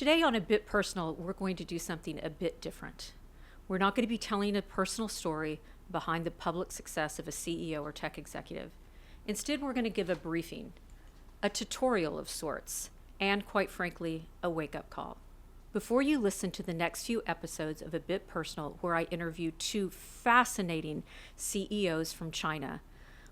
Today on A Bit Personal, we're going to do something a bit different. We're not going to be telling a personal story behind the public success of a CEO or tech executive. Instead, we're going to give a briefing, a tutorial of sorts, and quite frankly, a wake-up call. Before you listen to the next few episodes of A Bit Personal, where I interview two fascinating CEOs from China,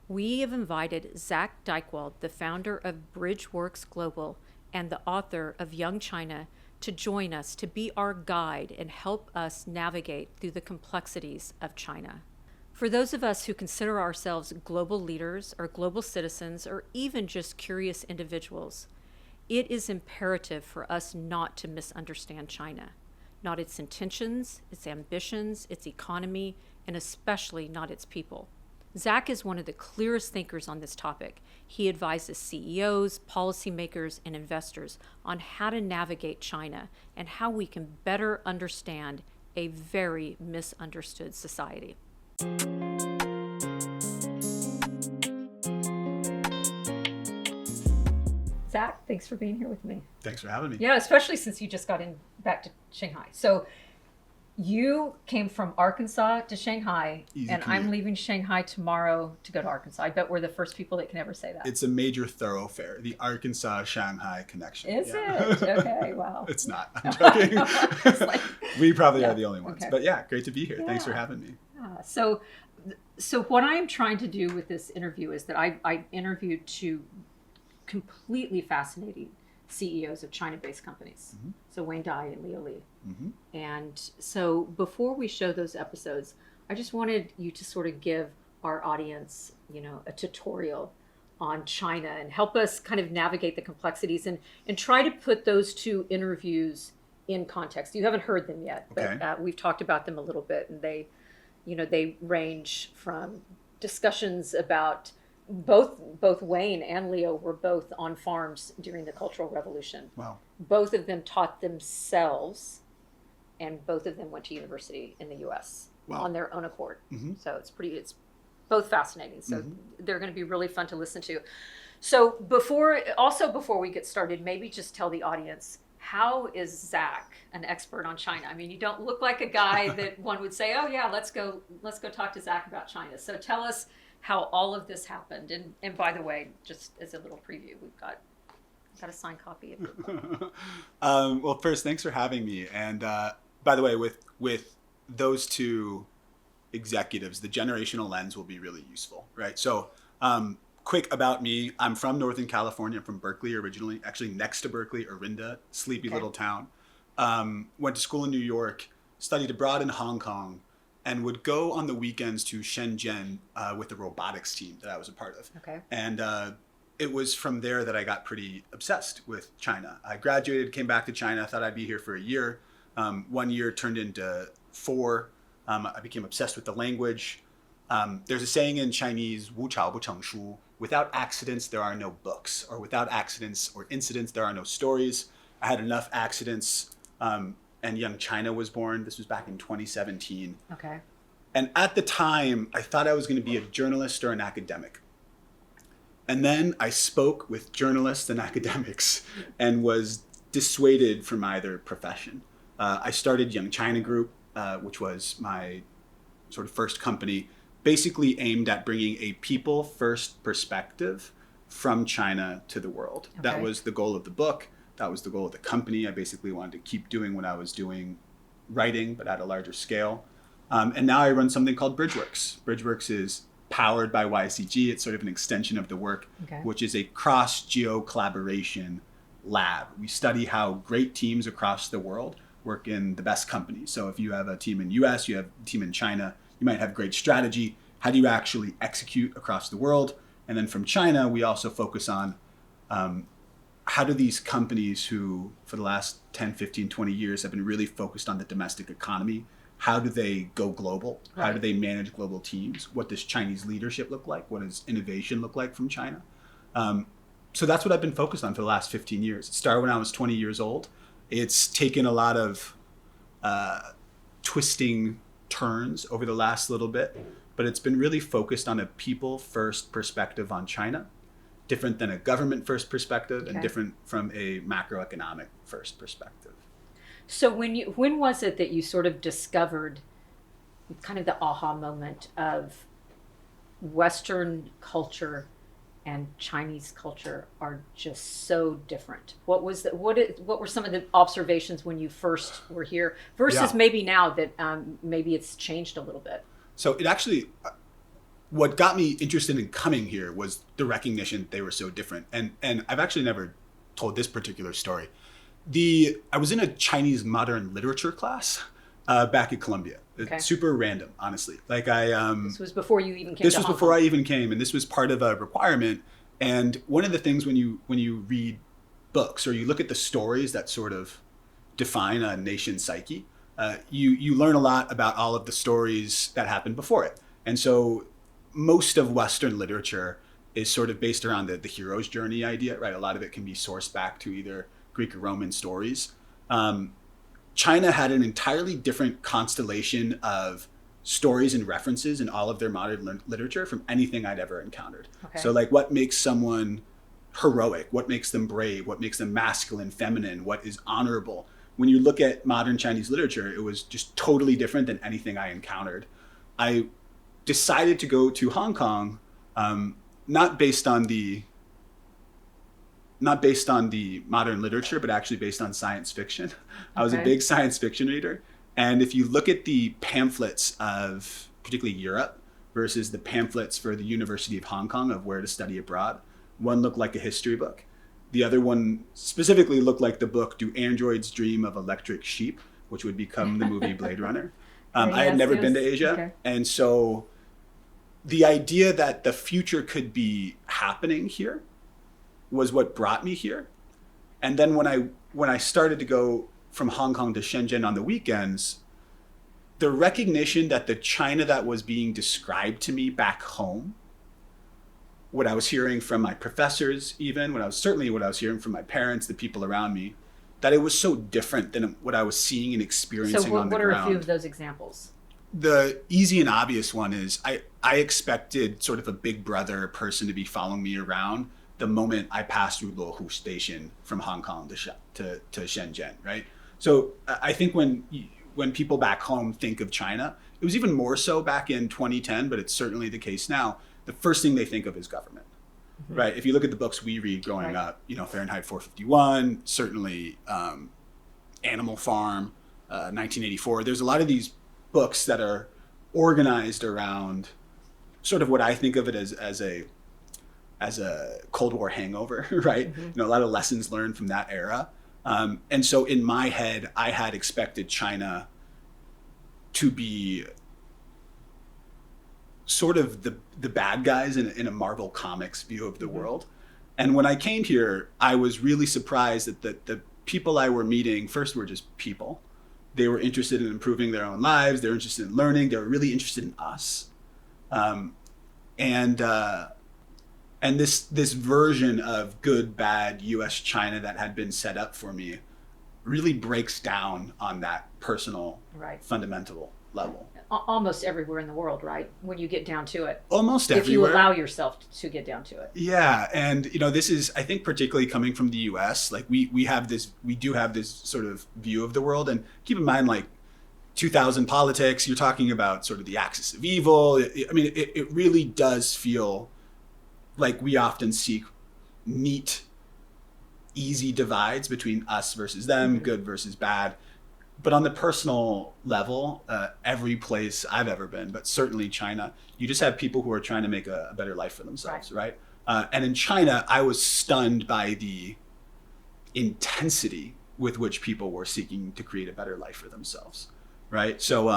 we have invited Zak Dychtwald, the founder of Bridgeworks Global and the author of Young China, to join us, to be our guide and help us navigate through the complexities of China. For those of us who consider ourselves global leaders or global citizens or even just curious individuals, it is imperative for us not to misunderstand China, not its intentions, its ambitions, its economy, and especially not its people. Zak is one of the clearest thinkers on this topic. He advises CEOs, policymakers, and investors on how to navigate China and how we can better understand a very misunderstood society. Zak, thanks for being here with me. Thanks for having me. Yeah, especially since you just got back to Shanghai. So you came from Arkansas to Shanghai, and I'm leaving Shanghai tomorrow to go to Arkansas. I bet we're the first people that can ever say that. It's a major thoroughfare, the Arkansas-Shanghai connection. Is it? Okay, wow. It's not. I'm joking. We probably are the only ones. Okay. But yeah, great to be here. Yeah. Thanks for having me. Yeah. So what I'm trying to do with this interview is that I interviewed two completely fascinating CEOs of China-based companies. Mm-hmm. So Wayne Dai and Leo Li. Mm-hmm. And so before we show those episodes, I just wanted you to sort of give our audience, a tutorial on China and help us kind of navigate the complexities and try to put those two interviews in context. You haven't heard them yet, but okay. We've talked about them a little bit, and they range from discussions about both Wayne and Leo were both on farms during the Cultural Revolution. Wow. Both of them taught themselves, and both of them went to university in the U.S. Wow. on their own accord. Mm-hmm. So it's both fascinating. So mm-hmm. they're going to be really fun to listen to. So before we get started, maybe just tell the audience, how is Zak an expert on China? I mean, you don't look like a guy that one would say, oh yeah, let's go talk to Zak about China. So tell us how all of this happened. And by the way, just as a little preview, we've got a signed copy of your book. Well, first, thanks for having me. And by the way, with those two executives, the generational lens will be really useful, right? So quick about me. I'm from Northern California. I'm from Berkeley originally, actually next to Berkeley, Orinda, sleepy little town. Went to school in New York, studied abroad in Hong Kong, and would go on the weekends to Shenzhen with the robotics team that I was a part of. Okay. And it was from there that I got pretty obsessed with China. I graduated, came back to China, thought I'd be here for a year. 1 year turned into 4. I became obsessed with the language. There's a saying in Chinese, 无巧不成书, without accidents, there are no books, or without accidents or incidents, there are no stories. I had enough accidents, and Young China was born. This was back in 2017. Okay. And at the time, I thought I was going to be a journalist or an academic. And then I spoke with journalists and academics and was dissuaded from either profession. I started Young China Group, which was my sort of first company, basically aimed at bringing a people-first perspective from China to the world. Okay. That was the goal of the book. That was the goal of the company. I basically wanted to keep doing what I was doing, writing, but at a larger scale. And now I run something called Bridgeworks. Bridgeworks is powered by YCG. It's sort of an extension of the work, okay, which is a cross-geo collaboration lab. We study how great teams across the world work in the best companies. So if you have a team in US, you have a team in China, you might have great strategy. How do you actually execute across the world? And then from China, we also focus on how do these companies who for the last 10, 15, 20 years have been really focused on the domestic economy, how do they go global? Right. How do they manage global teams? What does Chinese leadership look like? What does innovation look like from China? So that's what I've been focused on for the last 15 years. It started when I was 20 years old. It's taken a lot of twisting turns over the last little bit, but it's been really focused on a people-first perspective on China different than a government first perspective and Okay. different from a macroeconomic first perspective. So when was it that you sort of discovered kind of the aha moment of Western culture and Chinese culture are just so different? What were some of the observations when you first were here versus Yeah. maybe now that maybe it's changed a little bit? So it actually, what got me interested in coming here was the recognition that they were so different. And I've actually never told this particular story. I was in a Chinese modern literature class back at Columbia. Okay. It's super random, honestly. Like This was before you even came this to was Hong before Kong. I even came, and this was part of a requirement. And one of the things when you read books or you look at the stories that sort of define a nation's psyche, you learn a lot about all of the stories that happened before it. And so most of Western literature is sort of based around the hero's journey idea, right? A lot of it can be sourced back to either Greek or Roman stories. China had an entirely different constellation of stories and references in all of their modern literature from anything I'd ever encountered. Okay. So like what makes someone heroic, what makes them brave, what makes them masculine, feminine, what is honorable. When you look at modern Chinese literature, it was just totally different than anything I encountered. I decided to go to Hong Kong, not based on the modern literature, but actually based on science fiction. I was a Okay. big science fiction reader. And if you look at the pamphlets of particularly Europe versus the pamphlets for the University of Hong Kong of where to study abroad, one looked like a history book. The other one specifically looked like the book Do Androids Dream of Electric Sheep, which would become the movie Blade Runner. I had Yes, never it been to was- Asia. okay. And so the idea that the future could be happening here was what brought me here. And then when I started to go from Hong Kong to Shenzhen on the weekends, the recognition that the China that was being described to me back home, what I was hearing from my professors, even what I was hearing from my parents, the people around me, that it was so different than what I was seeing and experiencing So on the what are ground. a few of those examples? The easy and obvious one is I expected sort of a big brother person to be following me around the moment I passed through Luohu Station from Hong Kong to Shenzhen, right? So I think when people back home think of China, it was even more so back in 2010, but it's certainly the case now. The first thing they think of is government, right? If you look at the books we read growing Right. up, Fahrenheit 451, certainly Animal Farm, 1984. There's a lot of these books that are organized around sort of what I think of it as a Cold War hangover, right? A lot of lessons learned from that era. And so in my head, I had expected China to be sort of the bad guys in a Marvel Comics view of the world. And when I came here, I was really surprised that the people I were meeting first were just people. They were interested in improving their own lives. They were interested in learning. They were really interested in us. And this version of good, bad U.S. China that had been set up for me really breaks down on that personal, Right. fundamental level. Almost everywhere in the world, right? When you get down to it. Almost If you everywhere. allow yourself to get down to it. Yeah, and this is, I think, particularly coming from the U.S. Like we do have this sort of view of the world, and keep in mind, like 2000 politics, you're talking about sort of the axis of evil. It really does feel like we often seek neat, easy divides between us versus them, good versus bad. But on the personal level, every place I've ever been, but certainly China, you just have people who are trying to make a better life for themselves, right? And in China, I was stunned by the intensity with which people were seeking to create a better life for themselves, right? So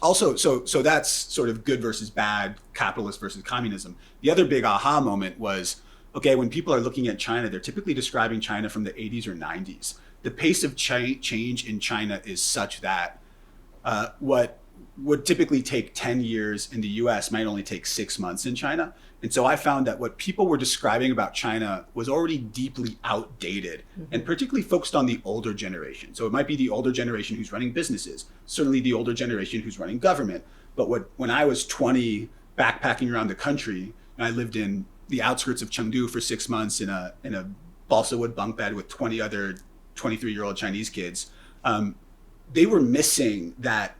so that's sort of good versus bad, capitalist versus communism. The other big aha moment was, okay, when people are looking at China, they're typically describing China from the 80s or 90s. The pace of change in China is such that what would typically take 10 years in the US might only take 6 months in China. And so I found that what people were describing about China was already deeply outdated and particularly focused on the older generation. So it might be the older generation who's running businesses, certainly the older generation who's running government. But when I was 20 backpacking around the country, and I lived in the outskirts of Chengdu for 6 months in a balsa wood bunk bed with 20 other 23-year-old Chinese kids, they were missing that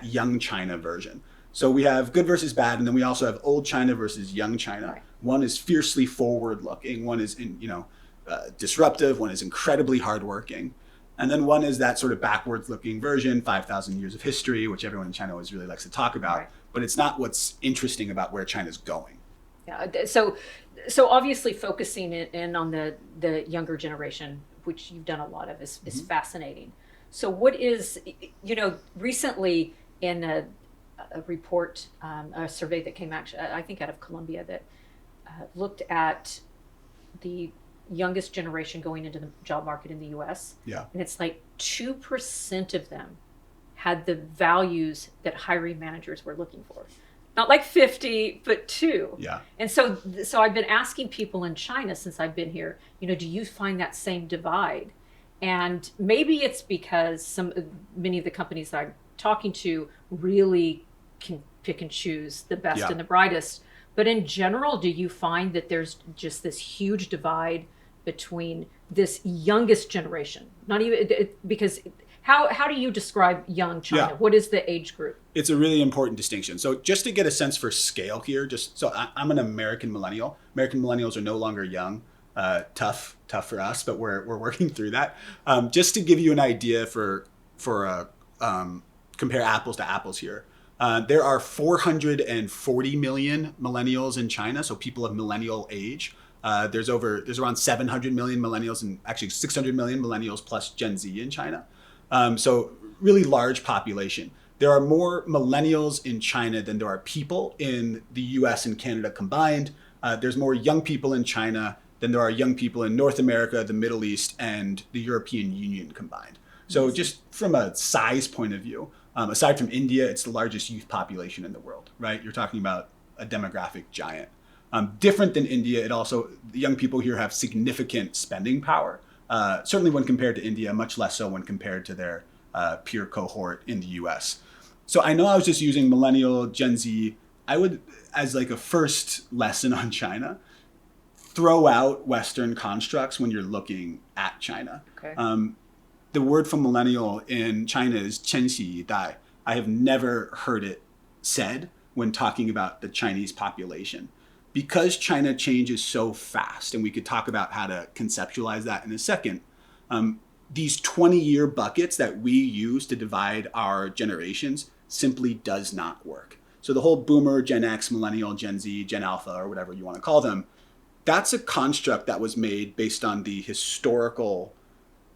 young China version. So we have good versus bad, and then we also have old China versus young China. Right. One is fiercely forward-looking, one is disruptive, one is incredibly hardworking, and then one is that sort of backwards-looking version, 5,000 years of history, which everyone in China always really likes to talk about. Right. But it's not what's interesting about where China's going. Yeah. So obviously focusing in on the younger generation, which you've done a lot of, is fascinating. So what is, recently in a report, a survey that came actually, I think out of Columbia, that looked at the youngest generation going into the job market in the US. Yeah. And it's like 2% of them had the values that hiring managers were looking for. Not like 50, but 2. Yeah. And so I've been asking people in China since I've been here, do you find that same divide? And maybe it's because many of the companies that I'm talking to really can pick and choose the best and the brightest. But in general, do you find that there's just this huge divide between this youngest generation? Not even because how do you describe young China? Yeah. What is the age group? It's a really important distinction. So just to get a sense for scale here, I'm an American millennial. American millennials are no longer young. Tough for us, but we're working through that. Just to give you an idea for compare apples to apples here. There are 440 million millennials in China, so people of millennial age. There's around 700 million millennials, and actually 600 million millennials plus Gen Z in China. So really large population. There are more millennials in China than there are people in the US and Canada combined. There's more young people in China than there are young people in North America, the Middle East, and the European Union combined. So just from a size point of view, aside from India, it's the largest youth population in the world, right? You're talking about a demographic giant. Different than India, the young people here have significant spending power, certainly when compared to India, much less so when compared to their peer cohort in the US. So I know I was just using millennial, Gen Z. I would, as like a first lesson on China, throw out Western constructs when you're looking at China. Okay. The word for millennial in China is 千禧一代. I have never heard it said when talking about the Chinese population. Because China changes so fast, and we could talk about how to conceptualize that in a second, these 20-year buckets that we use to divide our generations simply does not work. So the whole boomer, Gen X, millennial, Gen Z, Gen Alpha, or whatever you want to call them, that's a construct that was made based on the historical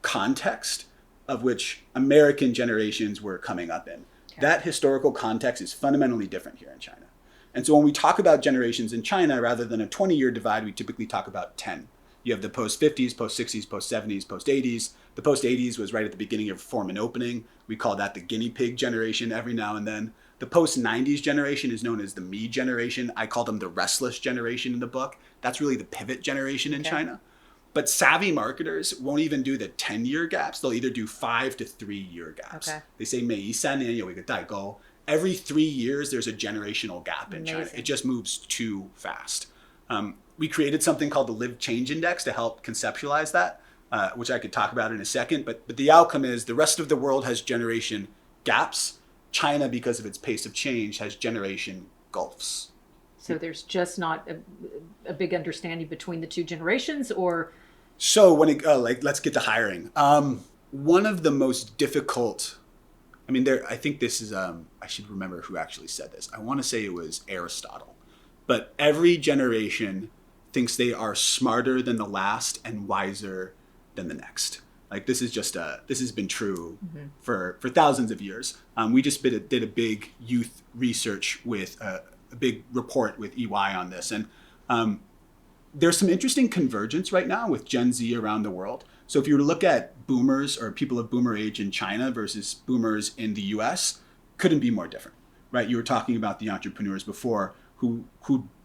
context of which American generations were coming up in. Okay. That historical context is fundamentally different here in China. And so when we talk about generations in China, rather than a 20-year divide, we typically talk about 10. You have the post-50s, post-60s, post-70s, post-80s. The post-80s was right at the beginning of reform and opening. We call that the guinea pig generation every now and then. The post-90s generation is known as the me generation. I call them the restless generation in the book. That's really the pivot generation in China. But savvy marketers won't even do the 10-year gaps. They'll either do 5 to 3-year gaps. Okay. They say 每3年有一个代沟. Every 3 years, there's a generational gap in China. It just moves too fast. We created something called the Live Change Index to help conceptualize that, which I could talk about in a second. But the outcome is the rest of the world has generation gaps. China, because of its pace of change, has generation gulfs. So there's just not a big understanding between the two generations, or? So when let's get to hiring. One of the most difficult, I think this is, I should remember who actually said this. I want to say it was Aristotle. But every generation thinks they are smarter than the last and wiser than the next. Like this has been true for thousands of years. We just did a big youth research with a big report with EY on this. And there's some interesting convergence right now with Gen Z around the world. So if you were to look at boomers or people of boomer age in China versus boomers in the US, couldn't be more different, right? You were talking about the entrepreneurs before who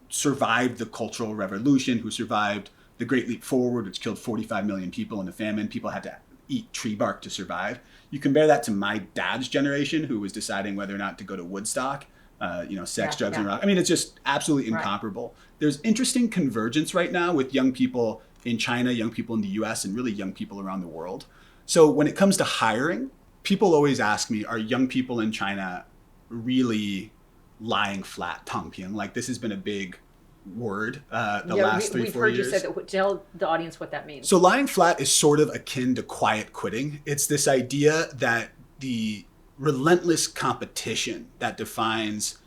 survived the Cultural Revolution, who survived the Great Leap Forward, which killed 45 million people in the famine. People had to eat tree bark to survive. You compare that to my dad's generation, who was deciding whether or not to go to Woodstock. sex, drugs, yeah. and rock. I mean, it's just absolutely incomparable. There's interesting convergence right now with young people in China, young people in the US, and really young people around the world. So when it comes to hiring, people always ask me, are young people in China really lying flat, tangping? Like, this has been a big word last 3-4 years. We've heard you say that. Tell the audience what that means. So lying flat is sort of akin to quiet quitting. It's this idea that the relentless competition that defines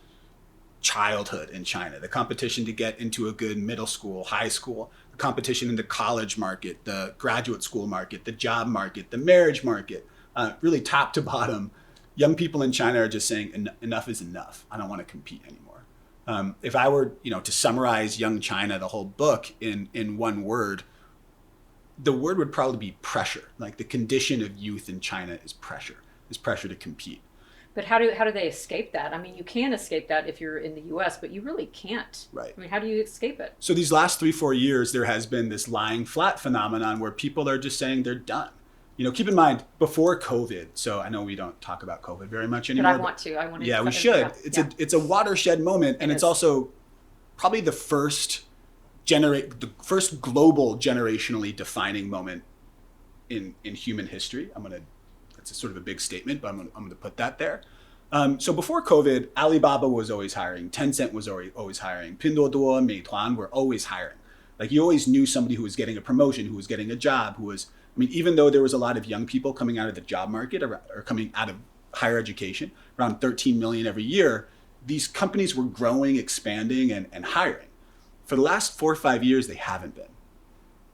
childhood in China, the competition to get into a good middle school, high school, the competition in the college market, the graduate school market, the job market, the marriage market, really top to bottom, young people in China are just saying enough is enough. I don't want to compete anymore. If I were, to summarize Young China, the whole book in one word, the word would probably be pressure. Like, the condition of youth in China is pressure to compete. But how do they escape that? I mean, you can escape that if you're in the US, but you really can't. Right. I mean, how do you escape it? So these last 3-4 years, there has been this lying flat phenomenon where people are just saying they're done. Keep in mind, before COVID, so I know we don't talk about COVID very much anymore. But I want to. Yeah, we should. It's a watershed moment, and it's also probably the first global generationally defining moment in human history. That's a sort of a big statement, but I'm gonna put that there. So before COVID, Alibaba was always hiring, Tencent was always hiring, Pinduoduo, Meituan were always hiring. Like, you always knew somebody who was getting a promotion, who was getting a job, even though there was a lot of young people coming out of the job market or coming out of higher education, around 13 million every year, these companies were growing, expanding, and hiring. For the last 4 or 5 years, they haven't been,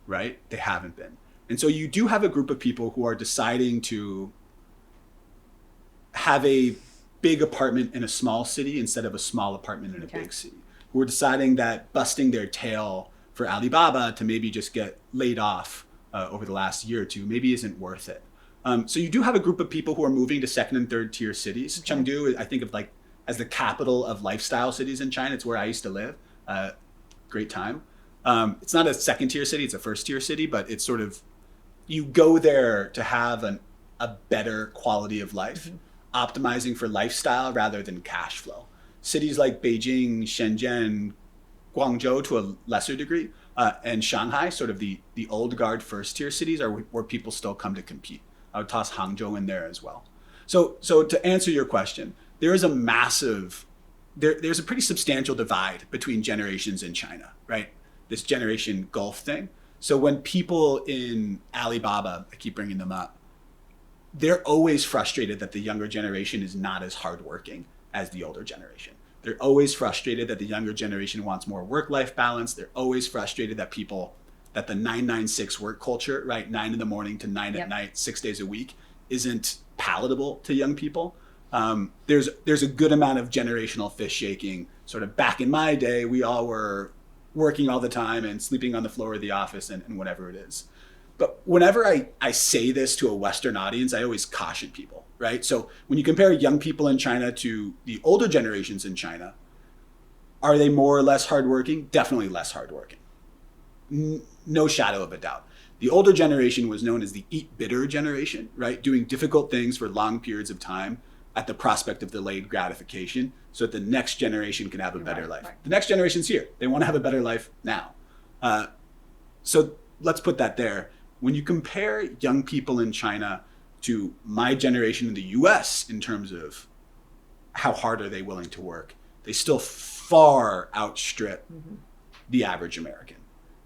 right? They haven't been. And so you do have a group of people who are deciding to have a big apartment in a small city instead of a small apartment in a big city, who are deciding that busting their tail for Alibaba to maybe just get laid off over the last year or two maybe isn't worth it. So you do have a group of people who are moving to second and third tier cities. Chengdu, I think of like as the capital of lifestyle cities in China. It's where I used to live. Great time. It's not a second tier city, it's a first tier city, but it's sort of, you go there to have a better quality of life, optimizing for lifestyle rather than cash flow. Cities like Beijing, Shenzhen, Guangzhou to a lesser degree, and Shanghai, sort of the old guard first tier cities, are where people still come to compete. I would toss Hangzhou in there as well. So to answer your question, there is there's a pretty substantial divide between generations in China, right? This generation gulf thing. So when people in Alibaba, I keep bringing them up, they're always frustrated that the younger generation is not as hardworking as the older generation. They're always frustrated that the younger generation wants more work-life balance. They're always frustrated that the 996 work culture, right, 9 in the morning to 9 at night, 6 days a week, isn't palatable to young people. There's a good amount of generational fish shaking. Sort of back in my day, we all were working all the time and sleeping on the floor of the office and whatever it is. But whenever I say this to a Western audience, I always caution people, right? So when you compare young people in China to the older generations in China, are they more or less hardworking? Definitely less hardworking. No shadow of a doubt. The older generation was known as the eat bitter generation, right? Doing difficult things for long periods of time at the prospect of delayed gratification so that the next generation can have a better life. Right. The next generation's here. They want to have a better life now. So let's put that there. When you compare young people in China to my generation in the US in terms of how hard are they willing to work, they still far outstrip the average American.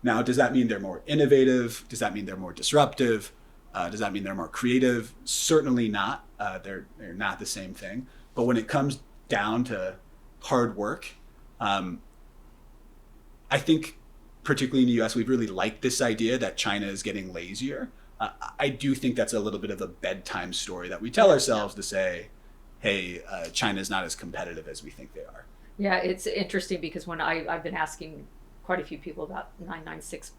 Now, does that mean they're more innovative? Does that mean they're more disruptive? Does that mean they're more creative? Certainly not. They're not the same thing. But when it comes down to hard work, I think particularly in the US, we've really liked this idea that China is getting lazier. I do think that's a little bit of a bedtime story that we tell ourselves to say, hey, China's not as competitive as we think they are. Yeah, it's interesting because when I've been asking quite a few people about 996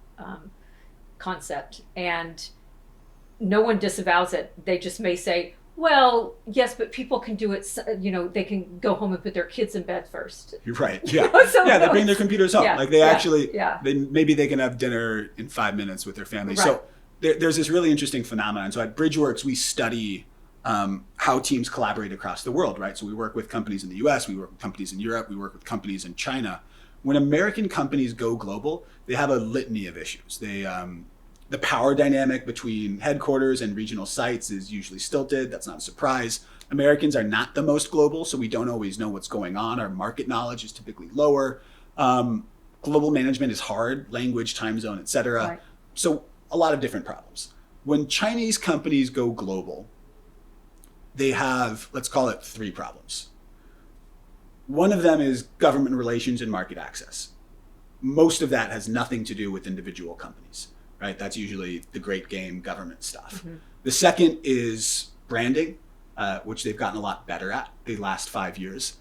concept, and no one disavows it. They just may say, well, yes, but people can do it, they can go home and put their kids in bed first. You're right, yeah. They bring their computers home. Maybe they can have dinner in 5 minutes with their family. Right. So there's this really interesting phenomenon. So at Bridgeworks, we study how teams collaborate across the world, right? So we work with companies in the US, we work with companies in Europe, we work with companies in China. When American companies go global, they have a litany of issues. The power dynamic between headquarters and regional sites is usually stilted. That's not a surprise. Americans are not the most global, so we don't always know what's going on. Our market knowledge is typically lower. Global management is hard, language, time zone, et cetera. Right. So a lot of different problems. When Chinese companies go global, they have, let's call it 3 problems. One of them is government relations and market access. Most of that has nothing to do with individual companies, right? That's usually the great game government stuff. Mm-hmm. The second is branding, which they've gotten a lot better at the last 5 years.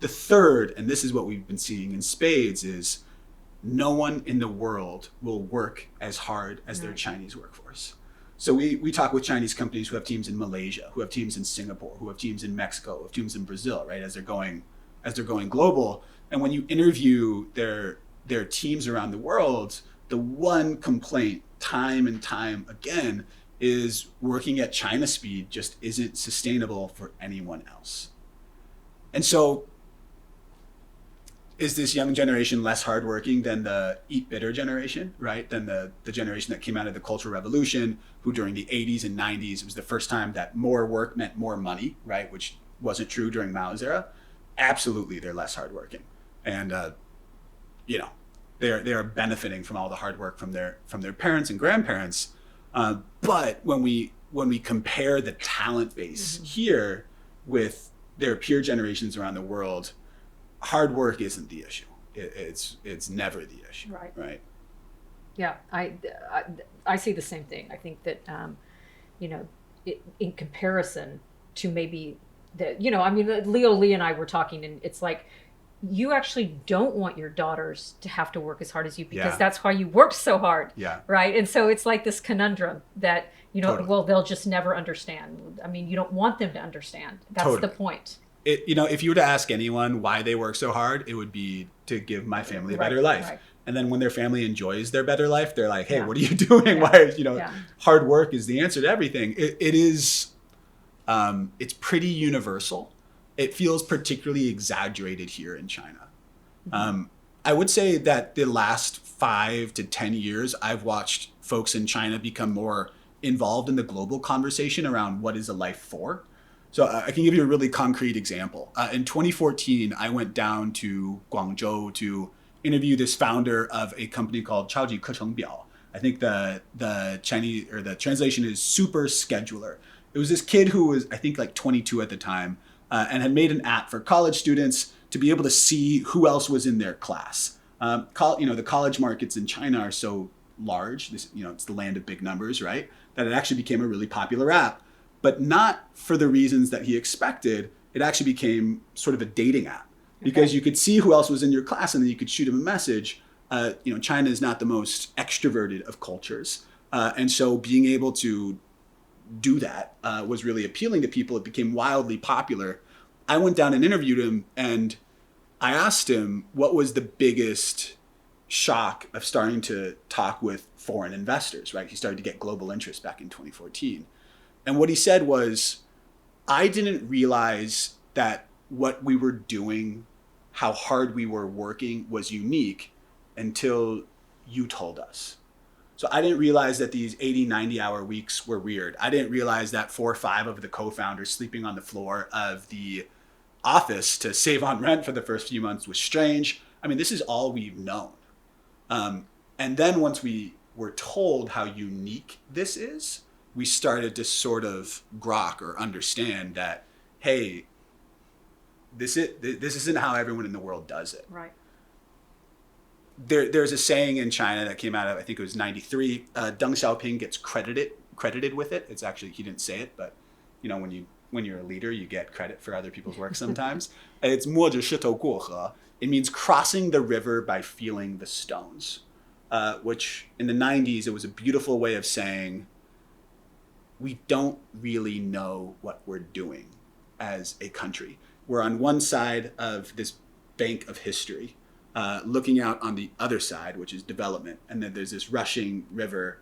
The third, and this is what we've been seeing in spades, is no one in the world will work as hard as their Chinese workforce. So we talk with Chinese companies who have teams in Malaysia, who have teams in Singapore, who have teams in Mexico, who have teams in Brazil, right? As they're going global. And when you interview their teams around the world, the one complaint time and time again is working at China speed just isn't sustainable for anyone else. And so is this young generation less hardworking than the eat bitter generation, right? Than the generation that came out of the Cultural Revolution, who during the 80s and 90s, it was the first time that more work meant more money, right? Which wasn't true during Mao's era. Absolutely, they're less hardworking. And, they are benefiting from all the hard work from their parents and grandparents. But when we compare the talent base here with their peer generations around the world, hard work isn't the issue. It's never the issue. Right. Yeah, I see the same thing. I think that in comparison to maybe Leo Lee and I were talking, and it's like, you actually don't want your daughters to have to work as hard as you, because that's why you worked so hard. Yeah. Right. And so it's like this conundrum that, Totally. Well, they'll just never understand. I mean, you don't want them to understand. That's Totally. the point. If you were to ask anyone why they work so hard, it would be to give my family a better life. Right. And then when their family enjoys their better life, they're like, hey, what are you doing? Why, hard work is the answer to everything. It is, it's pretty universal. It feels particularly exaggerated here in China. Mm-hmm. I would say that the last 5 to 10 years, I've watched folks in China become more involved in the global conversation around what is a life for. So I can give you a really concrete example. In 2014, I went down to Guangzhou to interview this founder of a company called Chaoji Kechengbiao. I think the Chinese, or the translation is super scheduler. It was this kid who was, I think, like 22 at the time, and had made an app for college students to be able to see who else was in their class. The college markets in China are so large, it's the land of big numbers, right? That it actually became a really popular app. But not for the reasons that he expected. It actually became sort of a dating app, because you could see who else was in your class and then you could shoot him a message. China is not the most extroverted of cultures. And so being able to do that was really appealing to people. It became wildly popular. I went down and interviewed him, and I asked him what was the biggest shock of starting to talk with foreign investors, right? He started to get global interest back in 2014. And what he said was, I didn't realize that what we were doing, how hard we were working, was unique until you told us. So I didn't realize that these 80, 90-hour weeks were weird. I didn't realize that 4 or 5 of the co-founders sleeping on the floor of the office to save on rent for the first few months was strange. I mean, this is all we've known. And then once we were told how unique this is, we started to sort of grok or understand that, hey, this isn't how everyone in the world does it. Right. There's a saying in China that came out of, I think it was 93. Deng Xiaoping gets credited with it. It's actually, he didn't say it, but when you're a leader, you get credit for other people's work sometimes. It's 摸着石头过河. It means crossing the river by feeling the stones, which in the 90s, it was a beautiful way of saying, we don't really know what we're doing as a country. We're on one side of this bank of history, looking out on the other side, which is development. And then there's this rushing river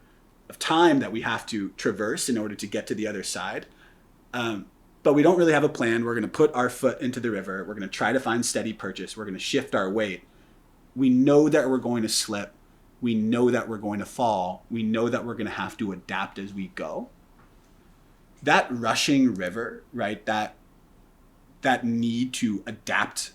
of time that we have to traverse in order to get to the other side. But we don't really have a plan. We're going to put our foot into the river. We're going to try to find steady purchase. We're going to shift our weight. We know that we're going to slip. We know that we're going to fall. We know that we're going to have to adapt as we go. That rushing river, right? That need to adapt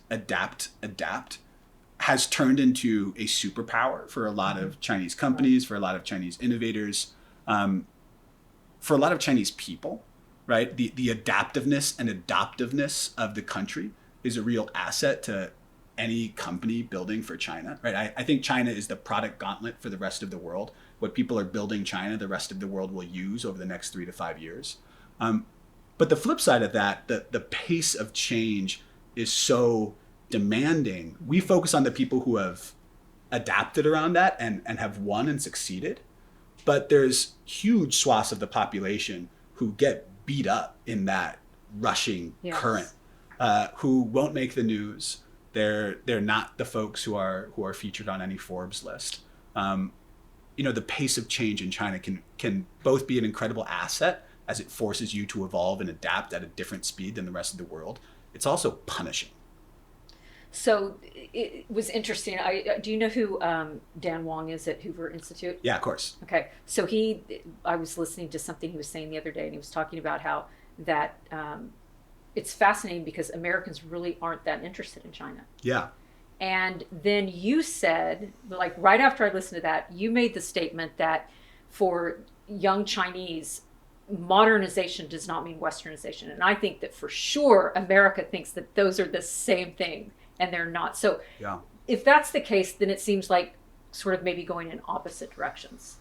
has turned into a superpower for a lot of Chinese companies, for a lot of Chinese innovators, for a lot of Chinese people, right? The adaptiveness and adoptiveness of the country is a real asset to any company building for China, right? I think China is the product gauntlet for the rest of the world. What people are building China, the rest of the world will use over the next 3 to 5 years. But the flip side of that, the pace of change is so demanding. We focus on the people who have adapted around that and have won and succeeded. But there's huge swaths of the population who get beat up in that rushing current, who won't make the news. They're not the folks who are featured on any Forbes list. The pace of change in China can both be an incredible asset as it forces you to evolve and adapt at a different speed than the rest of the world. It's also punishing. So it was interesting. Do you know who Dan Huang is at Hoover Institute? Yeah, of course. Okay. So I was listening to something he was saying the other day, and he was talking about how that it's fascinating because Americans really aren't that interested in China. Yeah. And then you said, like right after I listened to that, you made the statement that for young Chinese, modernization does not mean westernization. And I think that for sure America thinks that those are the same thing, and they're not. So if that's the case, then it seems like sort of maybe going in opposite directions.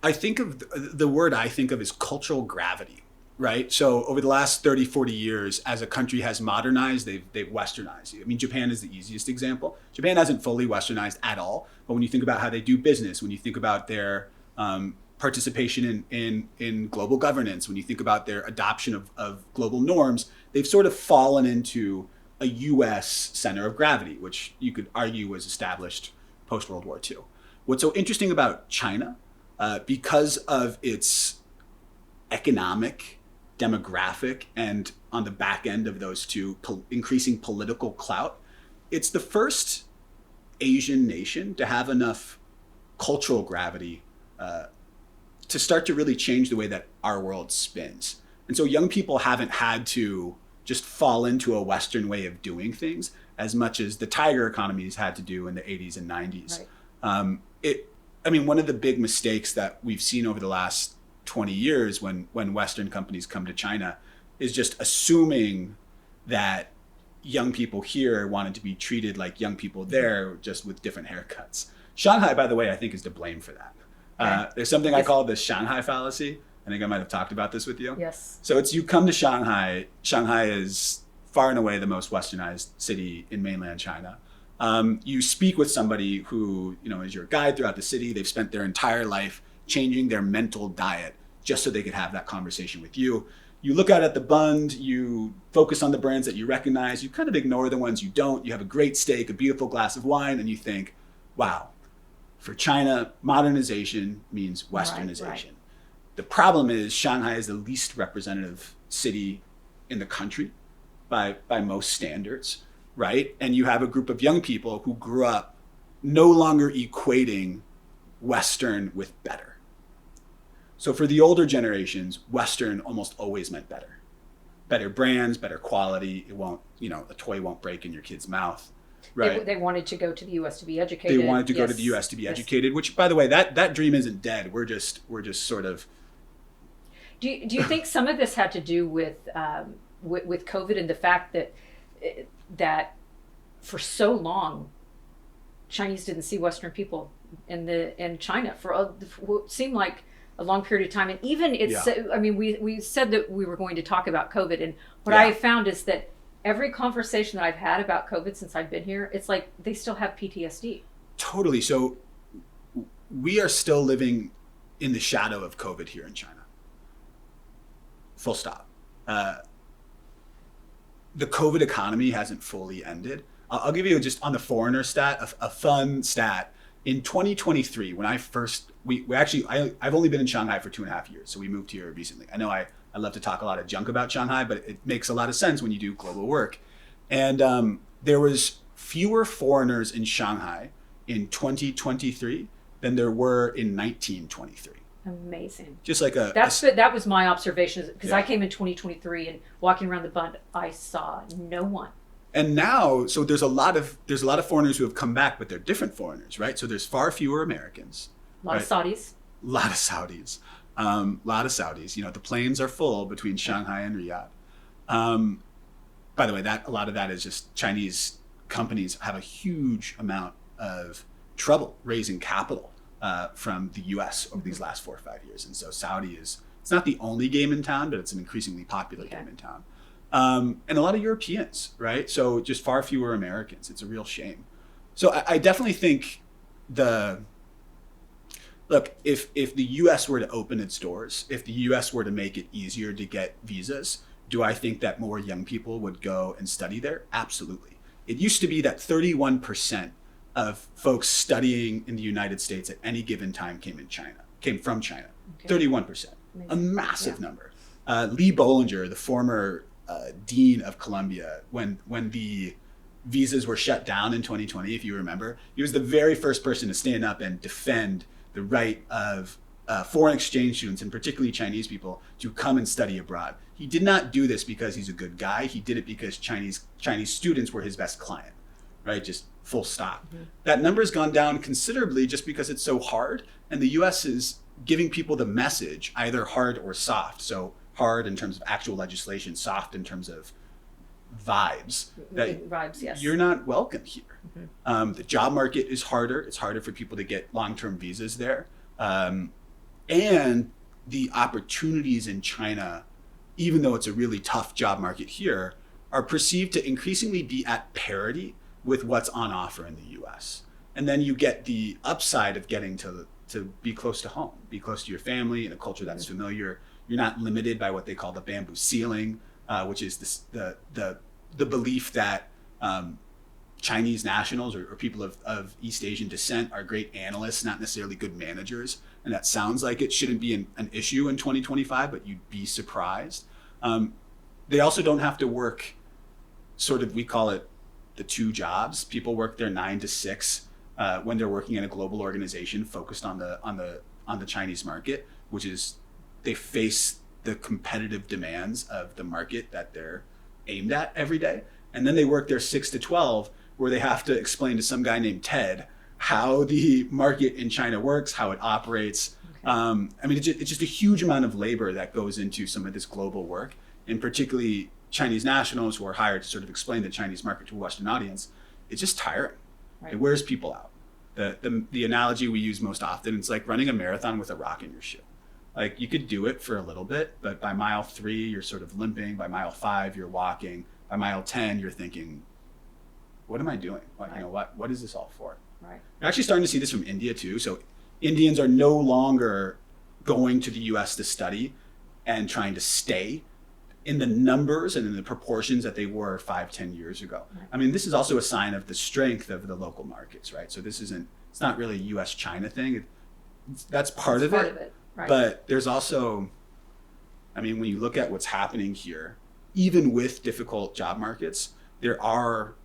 I think of the word I think of is cultural gravity, right? So over the last 30, 40 years, as a country has modernized, they've westernized. I mean, Japan is the easiest example. Japan hasn't fully westernized at all. But when you think about how they do business, when you think about their participation in global governance, when you think about their adoption of global norms, they've sort of fallen into a U.S. center of gravity, which you could argue was established post-World War II. What's so interesting about China, because of its economic, demographic, and on the back end of those two, increasing political clout, it's the first Asian nation to have enough cultural gravity to start to really change the way that our world spins. And so young people haven't had to just fall into a Western way of doing things as much as the tiger economies had to do in the 80s and 90s. Right. One of the big mistakes that we've seen over the last 20 years when Western companies come to China is just assuming that young people here wanted to be treated like young people there, just with different haircuts. Shanghai, by the way, I think is to blame for that. There's something I call the Shanghai fallacy. I think I might have talked about this with you. Yes. So it's you come to Shanghai. Shanghai is far and away the most westernized city in mainland China. You speak with somebody who is your guide throughout the city. They've spent their entire life changing their mental diet just so they could have that conversation with you. You look out at the bund, you focus on the brands that you recognize, you kind of ignore the ones you don't. You have a great steak, a beautiful glass of wine, and you think, wow, for China, modernization means westernization. Right. The problem is Shanghai is the least representative city in the country by most standards, right? And you have a group of young people who grew up no longer equating Western with better. So for the older generations, Western almost always meant better. Better brands, better quality. It won't, a toy won't break in your kid's mouth. Right. They wanted to go to the U.S. to be educated. They wanted to go to the U.S. to be educated, which, by the way, that dream isn't dead. We're just sort of. Do you think some of this had to do with COVID and the fact that for so long Chinese didn't see Western people in China for what seemed like a long period of time, and even we said that we were going to talk about COVID, and what I have found is that every conversation that I've had about COVID since I've been here, it's like they still have PTSD. Totally. So we are still living in the shadow of COVID here in China. Full stop. The COVID economy hasn't fully ended. I'll give you just on the foreigner stat, a fun stat. In 2023, when I've only been in Shanghai for 2.5 years, so we moved here recently. I know I I love to talk a lot of junk about Shanghai, but it makes a lot of sense when you do global work. And there was fewer foreigners in Shanghai in 2023 than there were in 1923. Amazing. Just like that was my observation, because Yeah. I came in 2023 and walking around the Bund, I saw no one. And now, so there's a lot of foreigners who have come back, but they're different foreigners, right? So there's far fewer Americans. A lot of Saudis. A lot of Saudis. Lot of Saudis. You know, the planes are full between Shanghai and Riyadh. By the way, a lot of that is just Chinese companies have a huge amount of trouble raising capital from the U.S. over these last 4 or 5 years. And so Saudi it's not the only game in town, but it's an increasingly popular game in town. And a lot of Europeans, right? So just far fewer Americans. It's a real shame. So I definitely think look, if the U.S. were to open its doors, if the U.S. were to make it easier to get visas, do I think that more young people would go and study there? Absolutely. It used to be that 31% of folks studying in the United States at any given time came from China. Okay. 31%. Amazing. A massive number. Lee Bollinger, the former dean of Columbia, when the visas were shut down in 2020, if you remember, he was the very first person to stand up and defend the right of foreign exchange students, and particularly Chinese people, to come and study abroad. He did not do this because he's a good guy. He did it because Chinese students were his best client, right? Just full stop. Mm-hmm. That number's gone down considerably just because it's so hard, and the US is giving people the message, either hard or soft. So hard in terms of actual legislation, soft in terms of vibes. Vibes, yes. You're not welcome here. Mm-hmm. The job market is harder. It's harder for people to get long-term visas there. And the opportunities in China, even though it's a really tough job market here, are perceived to increasingly be at parity with what's on offer in the US. And then you get the upside of getting to be close to home, be close to your family in a culture that's familiar. You're not limited by what they call the bamboo ceiling, which is the belief that Chinese nationals or people of East Asian descent are great analysts, not necessarily good managers. And that sounds like it shouldn't be an issue in 2025, but you'd be surprised. They also don't have to work we call it the two jobs. People work their 9 to 6 when they're working in a global organization focused on the Chinese market, which is they face the competitive demands of the market that they're aimed at every day. And then they work their 6 to 12, where they have to explain to some guy named Ted how the market in China works, how it operates. Okay. It's just a huge amount of labor that goes into some of this global work, and particularly Chinese nationals who are hired to sort of explain the Chinese market to a Western audience. It's just tiring. Right. It wears people out. The analogy we use most often, it's like running a marathon with a rock in your shoe. Like, you could do it for a little bit, but by mile 3, you're sort of limping. By mile 5, you're walking. By mile 10, you're thinking, what am I doing? What is this all for? Right. You're actually starting to see this from India too. So Indians are no longer going to the US to study and trying to stay in the numbers and in the proportions that they were 5-10 years ago. Right. This is also a sign of the strength of the local markets, right? So it's not really a US-China thing. That's part of it. Right. But there's also, when you look at what's happening here, even with difficult job markets, there are,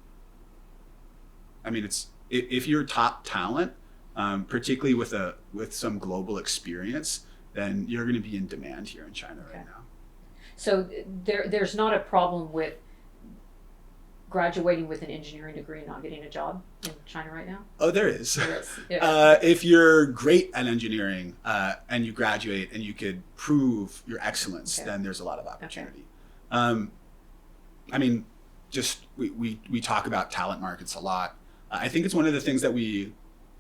if you're top talent, particularly with some global experience, then you're going to be in demand here in China right now. So there's not a problem with graduating with an engineering degree and not getting a job in China right now? Oh, there is. There is. Yeah. If you're great at engineering and you graduate and you could prove your excellence, then there's a lot of opportunity. Okay. We talk about talent markets a lot. I think it's one of the things that we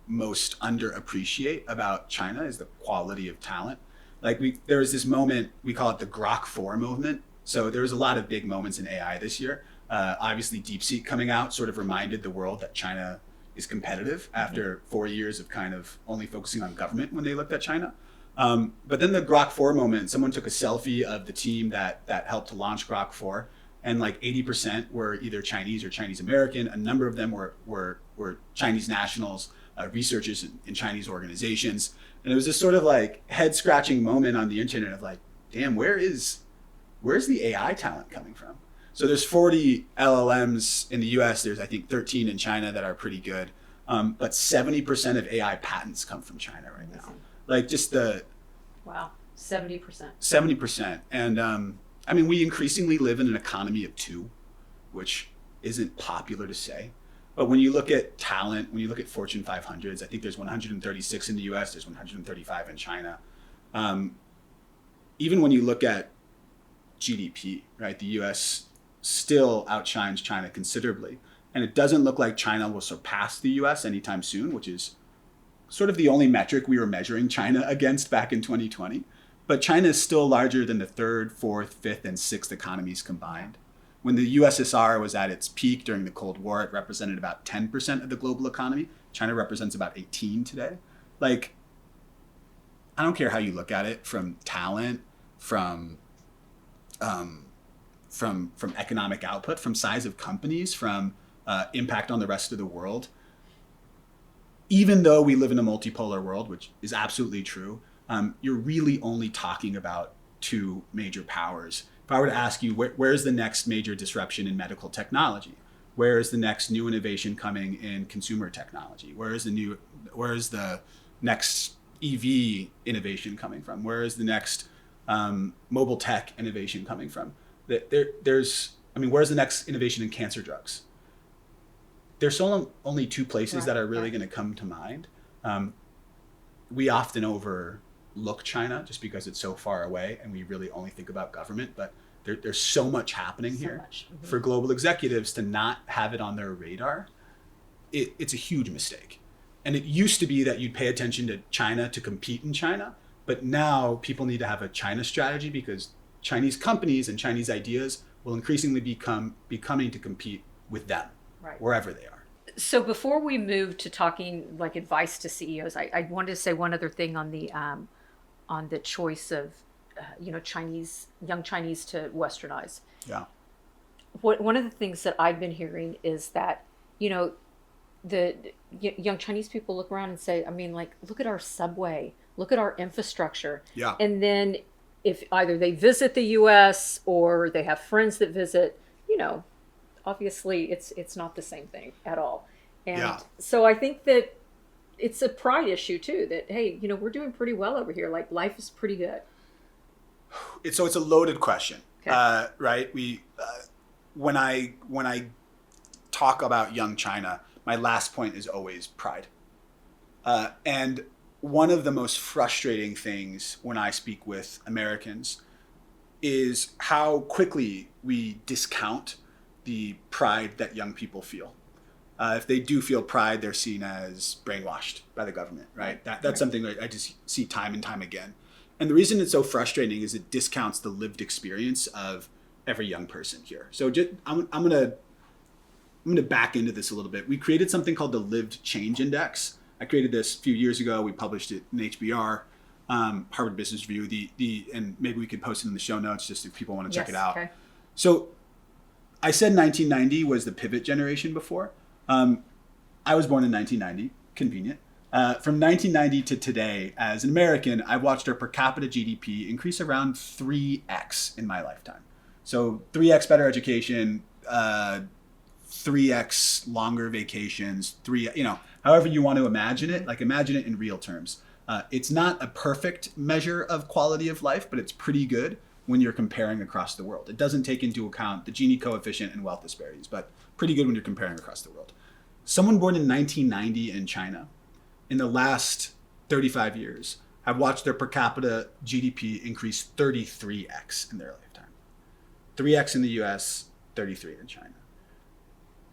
most underappreciate about China is the quality of talent. There was this moment, we call it the Grok 4 movement. So there was a lot of big moments in AI this year. Obviously, DeepSeek coming out sort of reminded the world that China is competitive after 4 years of kind of only focusing on government when they looked at China. But then the Grok 4 moment, someone took a selfie of the team that helped to launch Grok 4, and 80% were either Chinese or Chinese American. A number of them were Chinese nationals, researchers in Chinese organizations. And it was this sort of head scratching moment on the internet of damn, where is where's the AI talent coming from? So there's 40 LLMs in the US. There's, I think, 13 in China that are pretty good. But 70% of AI patents come from China right now. Like just the... Wow, 70%. 70%. And I mean, we increasingly live in an economy of two, which isn't popular to say. But when you look at talent, when you look at Fortune 500s, I think there's 136 in the US, there's 135 in China. Even when you look at GDP, right, the US still outshines China considerably. And it doesn't look like China will surpass the US anytime soon, which is sort of the only metric we were measuring China against back in 2020. But China is still larger than the third, fourth, fifth, and sixth economies combined. When the USSR was at its peak during the Cold War, it represented about 10% of the global economy. China represents about 18 today. Like, I don't care how you look at it, from talent, from economic output, from size of companies, from impact on the rest of the world. Even though we live in a multipolar world, which is absolutely true, you're really only talking about two major powers. If I were to ask you, where's the next major disruption in medical technology? Where is the next new innovation coming in consumer technology? Where is the next EV innovation coming from? Where is the next mobile tech innovation coming from? Where's the next innovation in cancer drugs? There's only two places that are really going to come to mind. We often overlook China just because it's so far away and we really only think about government, but there's so much happening here. Mm-hmm. For global executives to not have it on their radar, it's a huge mistake. And it used to be that you'd pay attention to China to compete in China, but now people need to have a China strategy because Chinese companies and Chinese ideas will increasingly be coming to compete with them, right, wherever they are. So before we move to talking like advice to CEOs, I wanted to say one other thing on the choice of young Chinese to Westernize. Yeah. One of the things that I've been hearing is that the young Chinese people look around and say, I mean, like, look at our subway, look at our infrastructure. Yeah. And then if either they visit the U.S. or they have friends that visit, obviously it's not the same thing at all. And so I think that it's a pride issue too, that, hey, we're doing pretty well over here. Like, life is pretty good. So it's a loaded question, okay. Right? When I talk about young China, my last point is always pride. And one of the most frustrating things when I speak with Americans is how quickly we discount the pride that young people feel. If they do feel pride, they're seen as brainwashed by the government, right? That's something that I just see time and time again. And the reason it's so frustrating is it discounts the lived experience of every young person here. So I'm gonna back into this a little bit. We created something called the Lived Change Index. I created this a few years ago. We published it in HBR, Harvard Business Review. And maybe we could post it in the show notes just if people want to check it out. Okay. So I said 1990 was the pivot generation before. I was born in 1990, convenient. From 1990 to today, as an American, I've watched our per capita GDP increase around 3x in my lifetime. So 3x better education, 3x longer vacations, however you want to imagine it, like imagine it in real terms. It's not a perfect measure of quality of life, but it's pretty good when you're comparing across the world. It doesn't take into account the Gini coefficient and wealth disparities, but pretty good when you're comparing across the world. Someone born in 1990 in China, in the last 35 years, have watched their per capita GDP increase 33x in their lifetime. 3x in the US, 33 in China.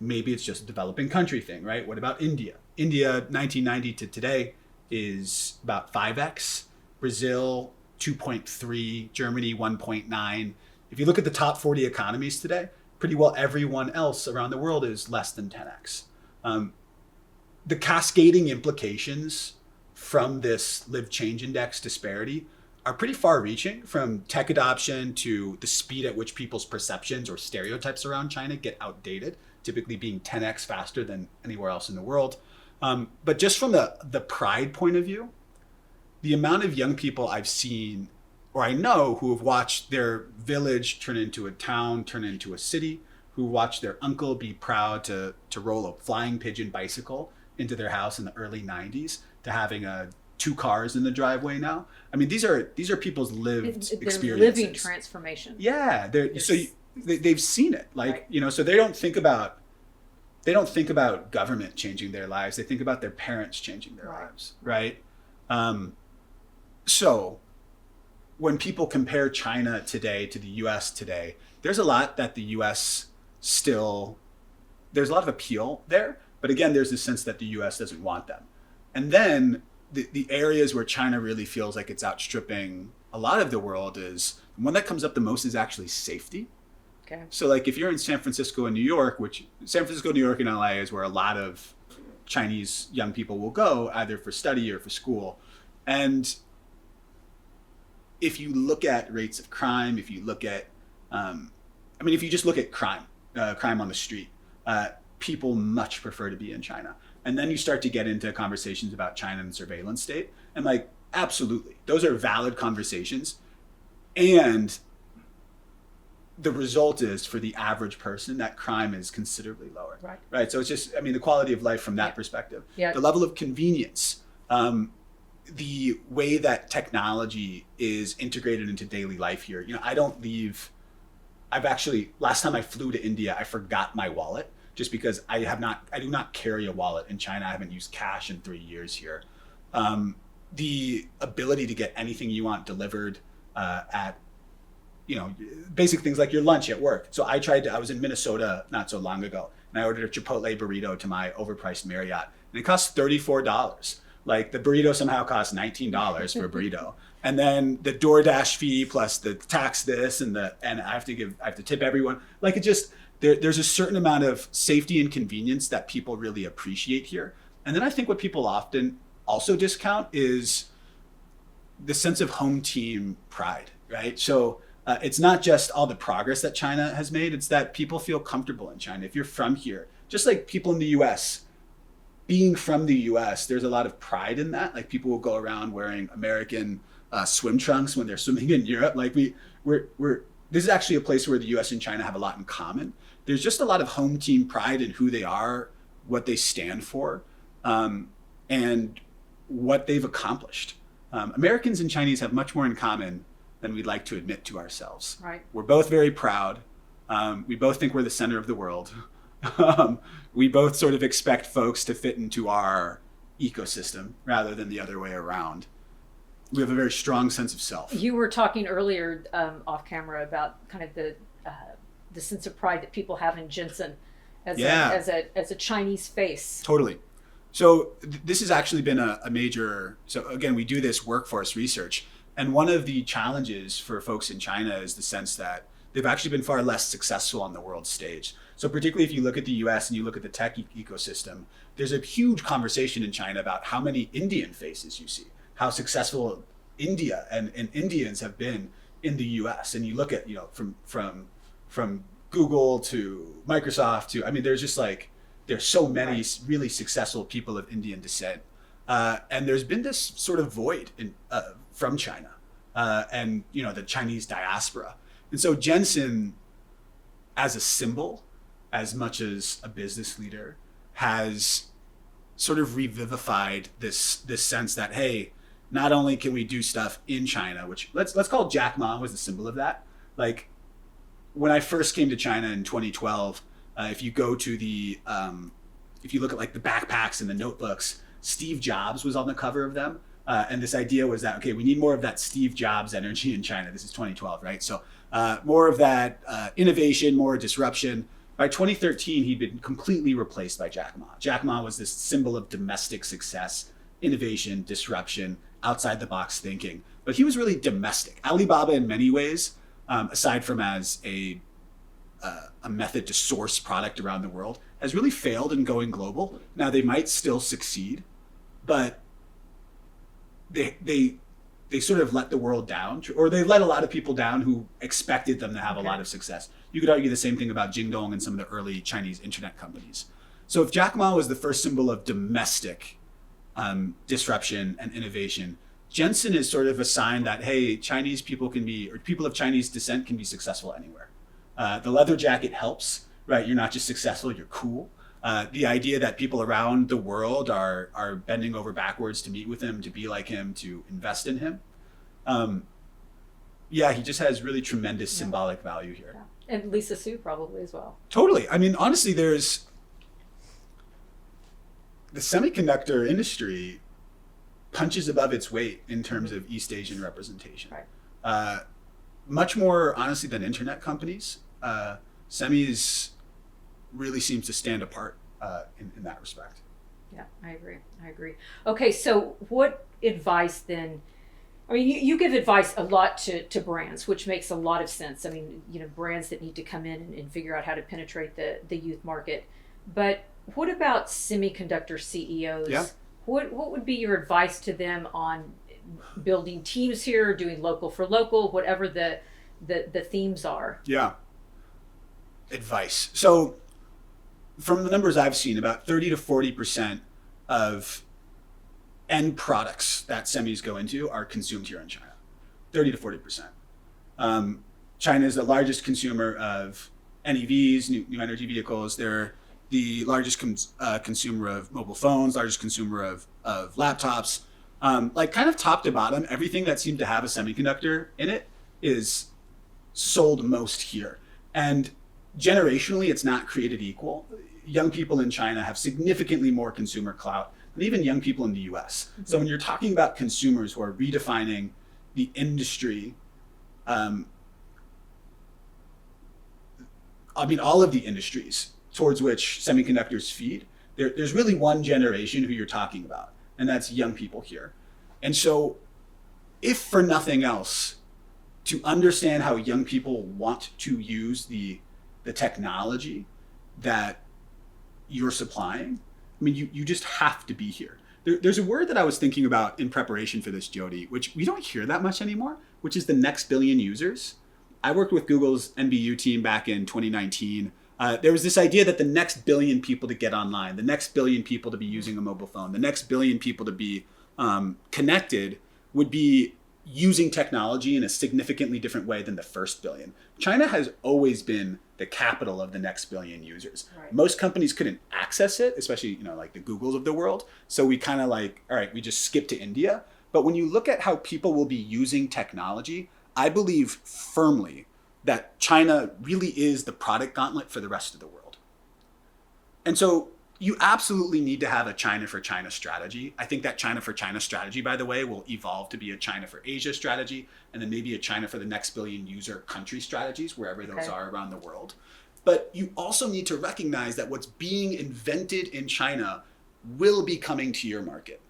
Maybe it's just a developing country thing, right? What about India? India, 1990 to today, is about 5x. Brazil, 2.3. Germany, 1.9. If you look at the top 40 economies today, pretty well everyone else around the world is less than 10x. The cascading implications from this Lived Change Index disparity are pretty far reaching, from tech adoption to the speed at which people's perceptions or stereotypes around China get outdated, typically being 10x faster than anywhere else in the world. But just from the pride point of view, the amount of young people I've seen or I know who have watched their village turn into a town, turn into a city, who watched their uncle be proud to roll a flying pigeon bicycle into their house in the early 90s, to having 2 cars in the driveway now. I mean, these are people's lived experiences. They're living transformation. Yeah, they've seen it. Like, right. So they don't think about government changing their lives. They think about their parents changing their lives, right? So when people compare China today to the US today, there's a lot that the US there's a lot of appeal there. But again, there's this sense that the US doesn't want them. And then the areas where China really feels like it's outstripping a lot of the world is, the one that comes up the most is actually safety. Okay. So like if you're in San Francisco and New York, which San Francisco, New York, and LA is where a lot of Chinese young people will go, either for study or for school. And if you look at rates of crime, if you look at, if you just look at crime on the street, people much prefer to be in China. And then you start to get into conversations about China and surveillance state. And like, absolutely, those are valid conversations. And the result is, for the average person, that crime is considerably lower. Right. So it's just, the quality of life from that perspective. Yeah. The level of convenience, the way that technology is integrated into daily life here. Last time I flew to India, I forgot my wallet, just because I do not carry a wallet in China. I haven't used cash in 3 years here. The ability to get anything you want delivered at, basic things like your lunch at work. So I was in Minnesota not so long ago, and I ordered a Chipotle burrito to my overpriced Marriott, and it cost $34. Like, the burrito somehow cost $19 for a burrito. And then the DoorDash fee plus the tax this and I have to tip everyone. Like, it just, there's a certain amount of safety and convenience that people really appreciate here. And then I think what people often also discount is the sense of home team pride, right? So it's not just all the progress that China has made, it's that people feel comfortable in China. If you're from here, just like people in the US, being from the US, there's a lot of pride in that. Like, people will go around wearing American swim trunks when they're swimming in Europe. Like, this is actually a place where the US and China have a lot in common. There's just a lot of home team pride in who they are, what they stand for, and what they've accomplished. Americans and Chinese have much more in common than we'd like to admit to ourselves. Right. We're both very proud. We both think we're the center of the world. We both sort of expect folks to fit into our ecosystem rather than the other way around. We have a very strong sense of self. You were talking earlier off camera about kind of the sense of pride that people have in Jensen as a Chinese face. Totally. So this has actually been a major, so again, we do this workforce research, and one of the challenges for folks in China is the sense that they've actually been far less successful on the world stage. So particularly if you look at the US and you look at the tech ecosystem, there's a huge conversation in China about how many Indian faces you see, how successful India and Indians have been in the US. And you look at, from Google to Microsoft to, there's just like, there's so many really successful people of Indian descent. And there's been this sort of void from China and, the Chinese diaspora. And so Jensen, as a symbol, as much as a business leader, has sort of revivified this sense that, hey, not only can we do stuff in China, which let's call Jack Ma was the symbol of that. Like, when I first came to China in 2012, if you go to if you look at like the backpacks and the notebooks, Steve Jobs was on the cover of them. And this idea was that, okay, we need more of that Steve Jobs energy in China. This is 2012, right? So more of that innovation, more disruption. By 2013, he'd been completely replaced by Jack Ma. Jack Ma was this symbol of domestic success, innovation, disruption, outside the box thinking. But he was really domestic. Alibaba, in many ways, aside from as a method to source product around the world, has really failed in going global. Now, they might still succeed, but they sort of let the world down, or they let a lot of people down who expected them to have a lot of success. You could argue the same thing about Jingdong and some of the early Chinese internet companies. So if Jack Ma was the first symbol of domestic disruption and innovation, Jensen is sort of a sign that, hey, Chinese people can be, or people of Chinese descent can be successful anywhere. The leather jacket helps, right? You're not just successful, you're cool. The idea that people around the world are bending over backwards to meet with him, to be like him, to invest in him. Yeah, he just has really tremendous symbolic value here. Yeah. And Lisa Su probably as well. Totally. I mean, honestly, there's the semiconductor industry punches above its weight in terms of East Asian representation. Right. Much more, honestly, than internet companies. Semis really seems to stand apart in that respect. Yeah, I agree. Okay, so what advice then? I mean, you give advice a lot to brands, which makes a lot of sense. I mean, brands that need to come in and figure out how to penetrate the youth market. But what about semiconductor CEOs? Yeah. What would be your advice to them on building teams here, doing local for local, whatever the themes are? Yeah. Advice. So from the numbers I've seen, about 30 to 40% of end products that semis go into are consumed here in China. 30 to 40%. China is the largest consumer of NEVs, new energy vehicles. They're the largest consumer of mobile phones, largest consumer of laptops. Like kind of top to bottom, everything that seemed to have a semiconductor in it is sold most here. And generationally, it's not created equal. Young people in China have significantly more consumer clout than even young people in the US. Mm-hmm. So when you're talking about consumers who are redefining the industry, I mean, all of the industries towards which semiconductors feed, there's really one generation who you're talking about, and that's young people here. And so if for nothing else, to understand how young people want to use the technology that you're supplying, I mean, you just have to be here. There's a word that I was thinking about in preparation for this, Jodi, which we don't hear that much anymore, which is the next billion users. I worked with Google's NBU team back in 2019. There was this idea that the next billion people to get online, the next billion people to be using a mobile phone, the next billion people to be connected would be using technology in a significantly different way than the first billion. China has always been the capital of the next billion users. Right. Most companies couldn't access it, especially like the Googles of the world. So we kind of all right, we just skip to India. But when you look at how people will be using technology, I believe firmly that China really is the product gauntlet for the rest of the world. And so you absolutely need to have a China for China strategy. I think that China for China strategy, by the way, will evolve to be a China for Asia strategy, and then maybe a China for the next billion user country strategies, wherever those are around the world. But you also need to recognize that what's being invented in China will be coming to your market,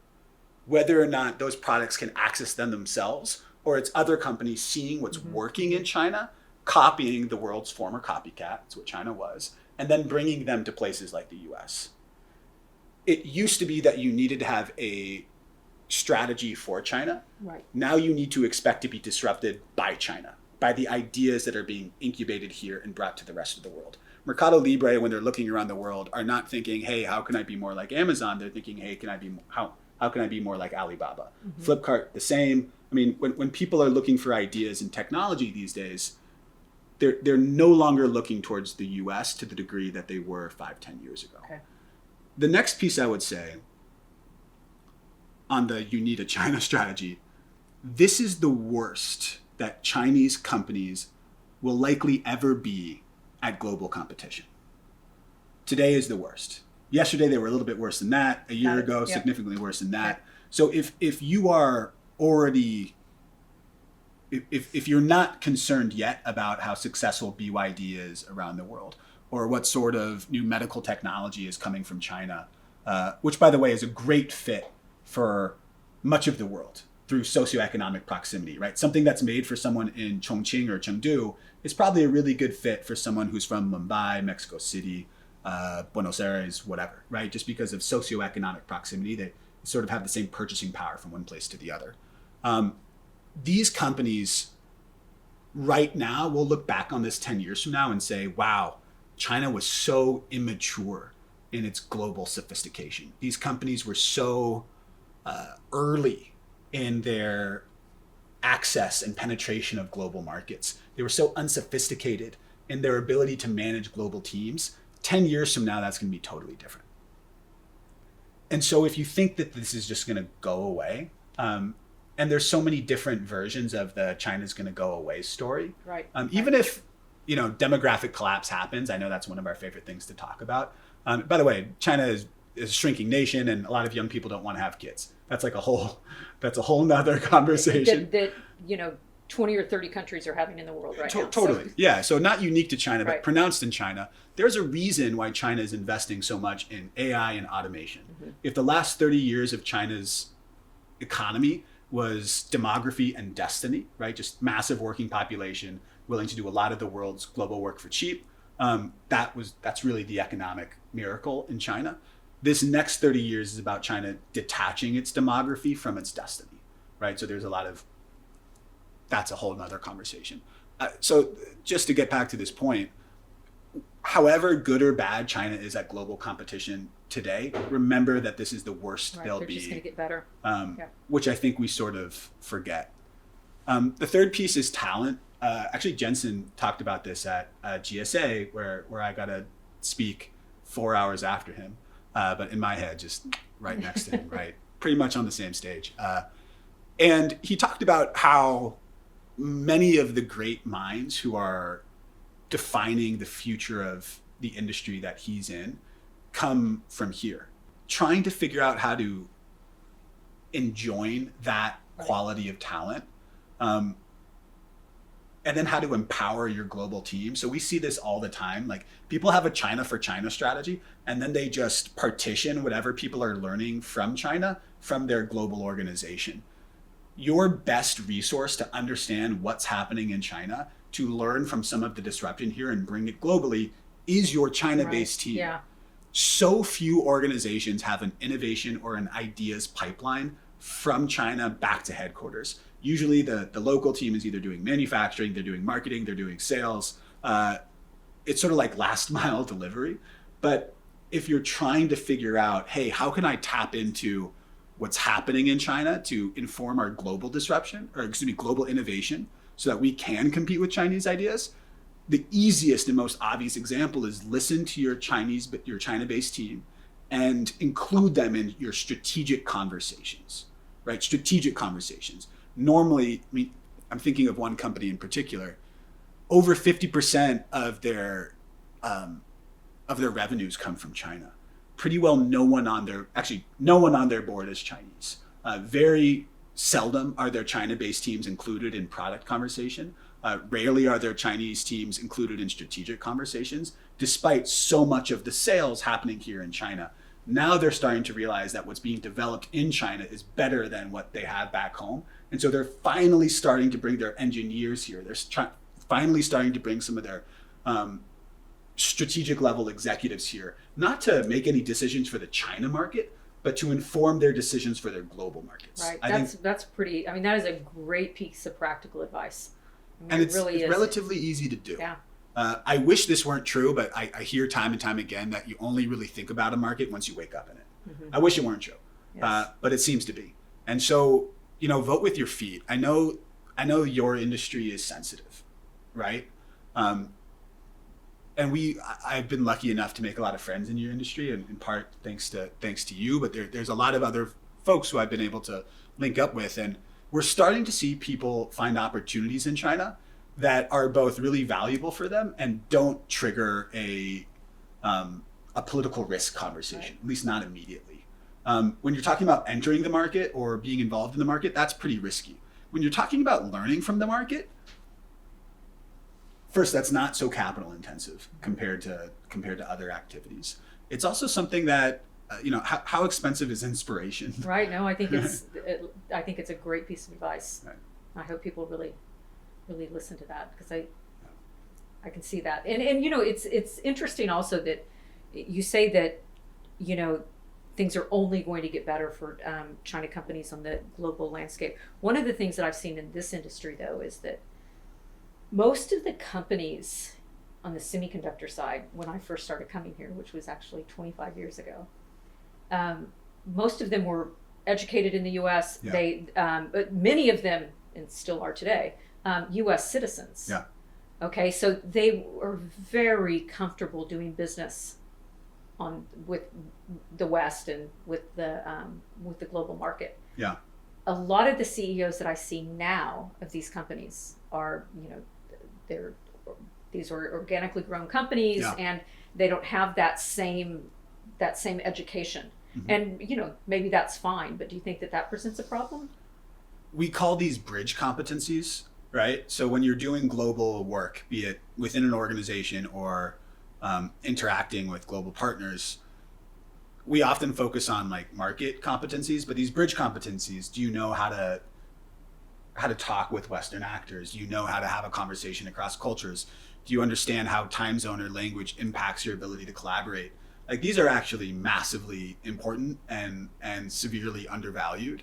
whether or not those products can access them themselves, or it's other companies seeing what's working in China, copying the world's former copycat, that's what China was, and then bringing them to places like the US. It used to be that you needed to have a strategy for China. Right. Now you need to expect to be disrupted by China, by the ideas that are being incubated here and brought to the rest of the world. Mercado Libre, when they're looking around the world, are not thinking, hey, how can I be more like Amazon? They're thinking, hey, how can I be more like Alibaba? Mm-hmm. Flipkart, the same. I mean, when people are looking for ideas in technology these days, they're no longer looking towards the US to the degree that they were 5-10 years ago. Okay. The next piece I would say on the you need a China strategy, this is the worst that Chinese companies will likely ever be at global competition. Today is the worst. Yesterday they were a little bit worse than that. A year ago, significantly worse than that. Okay. So if you are already, if you're not concerned yet about how successful BYD is around the world, or what sort of new medical technology is coming from China, which, by the way, is a great fit for much of the world through socioeconomic proximity, right? Something that's made for someone in Chongqing or Chengdu is probably a really good fit for someone who's from Mumbai, Mexico City, Buenos Aires, whatever, right? Just because of socioeconomic proximity, they sort of have the same purchasing power from one place to the other. These companies right now will look back on this 10 years from now and say, wow, China was so immature in its global sophistication. These companies were so early in their access and penetration of global markets. They were so unsophisticated in their ability to manage global teams. 10 years from now, that's going to be totally different. And so if you think that this is just going to go away, and there's so many different versions of the China's going to go away story. Right. Even if, demographic collapse happens, I know that's one of our favorite things to talk about. By the way, China is a shrinking nation, and a lot of young people don't want to have kids. That's a whole nother conversation. That 20 or 30 countries are having in the world right now. Totally. So. Yeah. So not unique to China, but Right. pronounced in China. There's a reason why China is investing so much in AI and automation. Mm-hmm. If the last 30 years of China's economy was demography and destiny, right? Just massive working population, willing to do a lot of the world's global work for cheap. That's really the economic miracle in China. This next 30 years is about China detaching its demography from its destiny, right? So there's that's a whole nother conversation. So just to get back to this point, however good or bad China is at global competition today, remember that this is the worst they'll be. They're just going to get better. Which I think we sort of forget. The third piece is talent. Actually, Jensen talked about this at GSA, where I got to speak 4 hours after him, but in my head, just right next to him, right, pretty much on the same stage. And he talked about how many of the great minds who are defining the future of the industry that he's in come from here, trying to figure out how to enjoin that quality of talent, and then how to empower your global team. So we see this all the time. Like, people have a China for China strategy, and then they just partition whatever people are learning from China from their global organization. Your best resource to understand what's happening in China, to learn from some of the disruption here and bring it globally, is your China-based team. Yeah. So few organizations have an innovation or an ideas pipeline from China back to headquarters. Usually the local team is either doing manufacturing, they're doing marketing, they're doing sales. It's sort of like last mile delivery. But if you're trying to figure out, hey, how can I tap into what's happening in China to inform our global global innovation so that we can compete with Chinese ideas, the easiest and most obvious example is listen to your China-based team and include them in your strategic conversations, right? Strategic conversations. Normally, I'm thinking of one company in particular, over 50% of their revenues come from China. Pretty well no one on their board is Chinese. Very seldom are their China-based teams included in product conversation. Rarely are their Chinese teams included in strategic conversations, despite so much of the sales happening here in China. Now they're starting to realize that what's being developed in China is better than what they have back home. And so they're finally starting to bring their engineers here. They're finally starting to bring some of their strategic level executives here, not to make any decisions for the China market, but to inform their decisions for their global markets. Right. That's pretty, that is a great piece of practical advice. And it's relatively easy to do. Yeah. I wish this weren't true, but I hear time and time again that you only really think about a market once you wake up in it. Mm-hmm. I wish it weren't true, yes. But it seems to be. And so, vote with your feet. I know your industry is sensitive, right? And I've been lucky enough to make a lot of friends in your industry, and in part thanks to you, but there's a lot of other folks who I've been able to link up with, and we're starting to see people find opportunities in China that are both really valuable for them and don't trigger a political risk conversation, right. At least not immediately. When you're talking about entering the market or being involved in the market, that's pretty risky. When you're talking about learning from the market, first, that's not so capital intensive compared to other activities. It's also something that how expensive is inspiration? Right. No, I think it's a great piece of advice. Right. I hope people really listen to that, because I can see that. And it's interesting also that you say that things are only going to get better for China companies on the global landscape. One of the things that I've seen in this industry, though, is that most of the companies on the semiconductor side, when I first started coming here, which was actually 25 years ago, most of them were educated in the U.S. Yeah. But many of them, and still are today, U.S. citizens. Yeah. Okay, so they are very comfortable doing business with the West and with the global market. Yeah. A lot of the CEOs that I see now of these companies are, these are organically grown companies, Yeah. and they don't have that same education. Mm-hmm. And maybe that's fine, but do you think that presents a problem? We call these bridge competencies, right? So when you're doing global work, be it within an organization or interacting with global partners, we often focus on like market competencies, but these bridge competencies, do you know how to talk with Western actors? Do you know how to have a conversation across cultures? Do you understand how time zone or language impacts your ability to collaborate? Like, these are actually massively important and severely undervalued.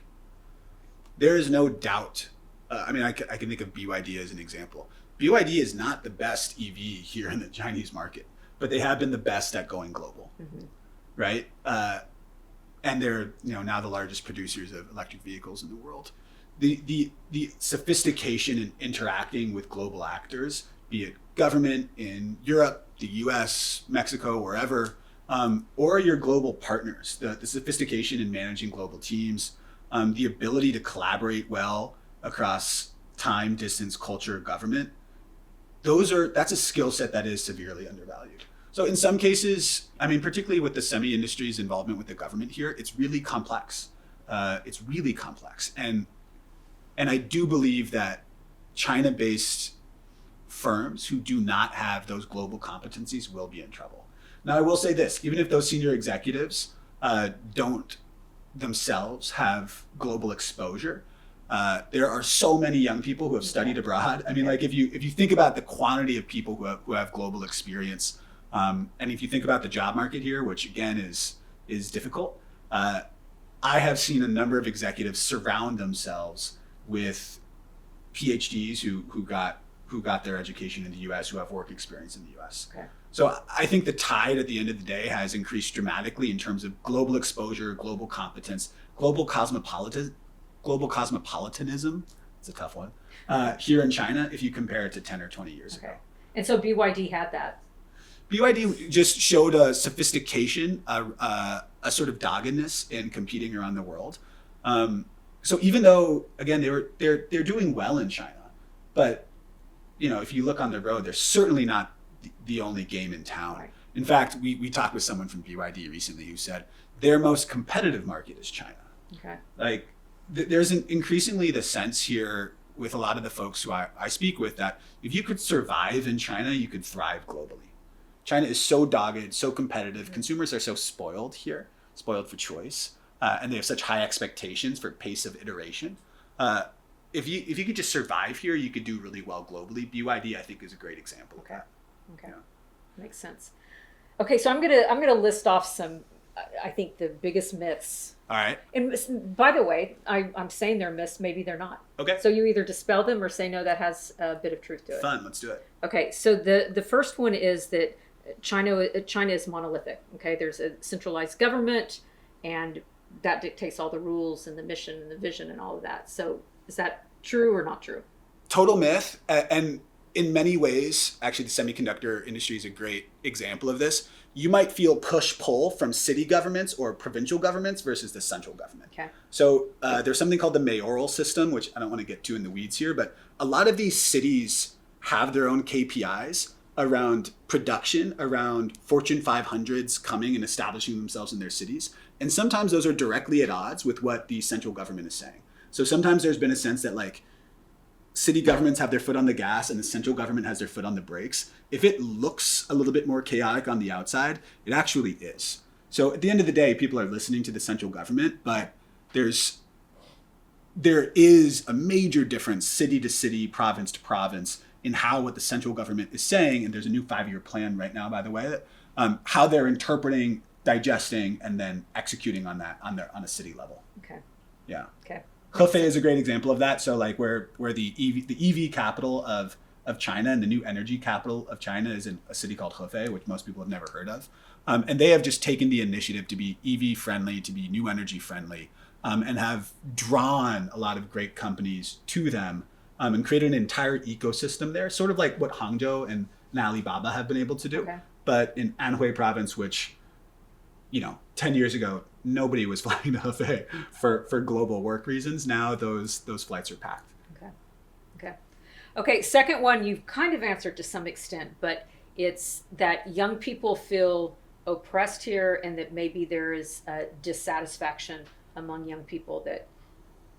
There is no doubt. I can think of BYD as an example. BYD is not the best EV here in the Chinese market, but they have been the best at going global, mm-hmm. right? And they're now the largest producers of electric vehicles in the world. The sophistication in interacting with global actors, be it government in Europe, the US, Mexico, wherever, or your global partners, the sophistication in managing global teams, the ability to collaborate well across time, distance, culture, government, that's a skill set that is severely undervalued. So in some cases, particularly with the semi industry's involvement with the government here, it's really complex. And I do believe that China-based firms who do not have those global competencies will be in trouble. Now, I will say this, even if those senior executives don't themselves have global exposure, there are so many young people who have studied abroad. Like if you think about the quantity of people who have global experience, and if you think about the job market here, which again is difficult, I have seen a number of executives surround themselves with PhDs who got their education in the US, who have work experience in the US. Okay. So I think the tide at the end of the day has increased dramatically in terms of global exposure, global competence, global cosmopolitanism. It's a tough one. Here in China, if you compare it to 10 or 20 years ago. And so BYD had that. BYD just showed a sophistication, a sort of doggedness in competing around the world. So even though, again, they're doing well in China, but if you look on the road, they're certainly not the only game in town. Right. In fact, we talked with someone from BYD recently who said their most competitive market is China. Okay. Like there's increasingly the sense here with a lot of the folks who I speak with that if you could survive in China, you could thrive globally. China is so dogged, so competitive. Mm-hmm. Consumers are so spoiled here, spoiled for choice, and they have such high expectations for pace of iteration. If you could just survive here, you could do really well globally. BYD, I think, is a great example of that. Okay. Yeah. Makes sense. Okay, so I'm gonna list off some, I think, the biggest myths. All right. And by the way, I'm saying they're myths, maybe they're not. Okay. So you either dispel them or say, no, that has a bit of truth to it. Fun, let's do it. Okay, so the first one is that China is monolithic. Okay, there's a centralized government, and that dictates all the rules and the mission and the vision and all of that. So is that true or not true? Total myth, and in many ways, actually, the semiconductor industry is a great example of this. You might feel push-pull from city governments or provincial governments versus the central government. Okay. So there's something called the mayoral system, which I don't want to get too in the weeds here, but a lot of these cities have their own KPIs around production, around Fortune 500s coming and establishing themselves in their cities. And sometimes those are directly at odds with what the central government is saying. So sometimes there's been a sense that like city governments have their foot on the gas and the central government has their foot on the brakes. If it looks a little bit more chaotic on the outside, it actually is. So at the end of the day, people are listening to the central government, but there is a major difference city to city, province to province in how what the central government is saying. And there's a new 5-year plan right now, by the way, that how they're interpreting, digesting, and then executing on that on a city level. Okay. Yeah. Okay. Hefei is a great example of that. So like where the EV capital of China and the new energy capital of China is in a city called Hefei, which most people have never heard of. And they have just taken the initiative to be EV friendly, to be new energy friendly. and have drawn a lot of great companies to them, and created an entire ecosystem there, sort of like what Hangzhou and Alibaba have been able to do. Okay. But in Anhui province, which 10 years ago, nobody was flying to Hefei for global work reasons. Now those flights are packed. Okay, second one you've kind of answered to some extent, but it's that young people feel oppressed here and that maybe there is a dissatisfaction among young people that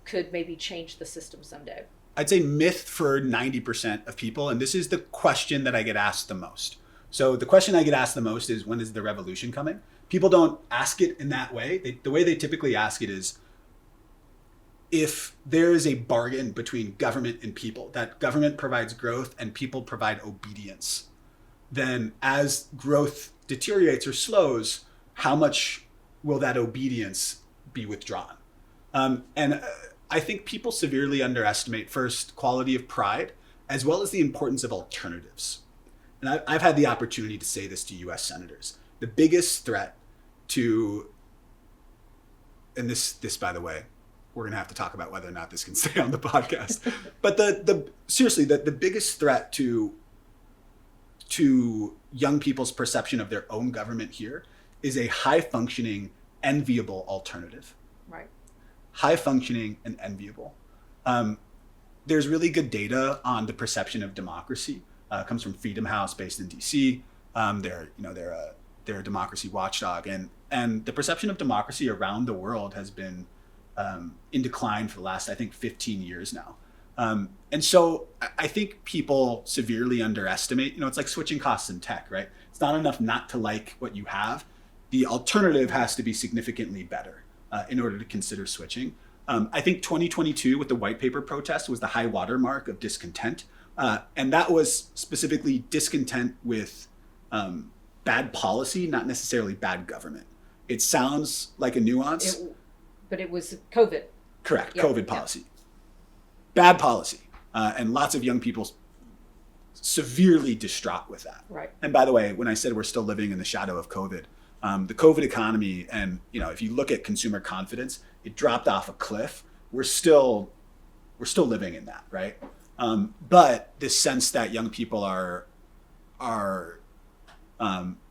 could maybe change the system someday. I'd say myth for 90% of people, and this is the question that I get asked the most. So the question I get asked the most is, when is the revolution coming? People don't ask it in that way. The way they typically ask it is, if there is a bargain between government and people, that government provides growth and people provide obedience, then as growth deteriorates or slows, how much will that obedience be withdrawn? I think people severely underestimate, first, quality of pride, as well as the importance of alternatives. And I've had the opportunity to say this to US senators. The biggest threat to, and this by the way, we're going to have to talk about whether or not this can stay on the podcast. But seriously, the biggest threat to young people's perception of their own government here is a high-functioning, enviable alternative. Right. High-functioning and enviable. There's really good data on the perception of democracy. It comes from Freedom House, based in DC. They're a democracy watchdog, and the perception of democracy around the world has been in decline for the last, I think, 15 years now. And so I think people severely underestimate, it's like switching costs in tech, right? It's not enough not to like what you have. The alternative has to be significantly better in order to consider switching. I think 2022 with the white paper protest was the high watermark of discontent. And that was specifically discontent with bad policy, not necessarily bad government. It sounds like a nuance. But it was COVID. Correct. Yeah, COVID policy. Yeah. Bad policy. And lots of young people severely distraught with that. Right. And by the way, when I said we're still living in the shadow of COVID, the COVID economy, and if you look at consumer confidence, it dropped off a cliff. We're still living in that, right? But this sense that young people are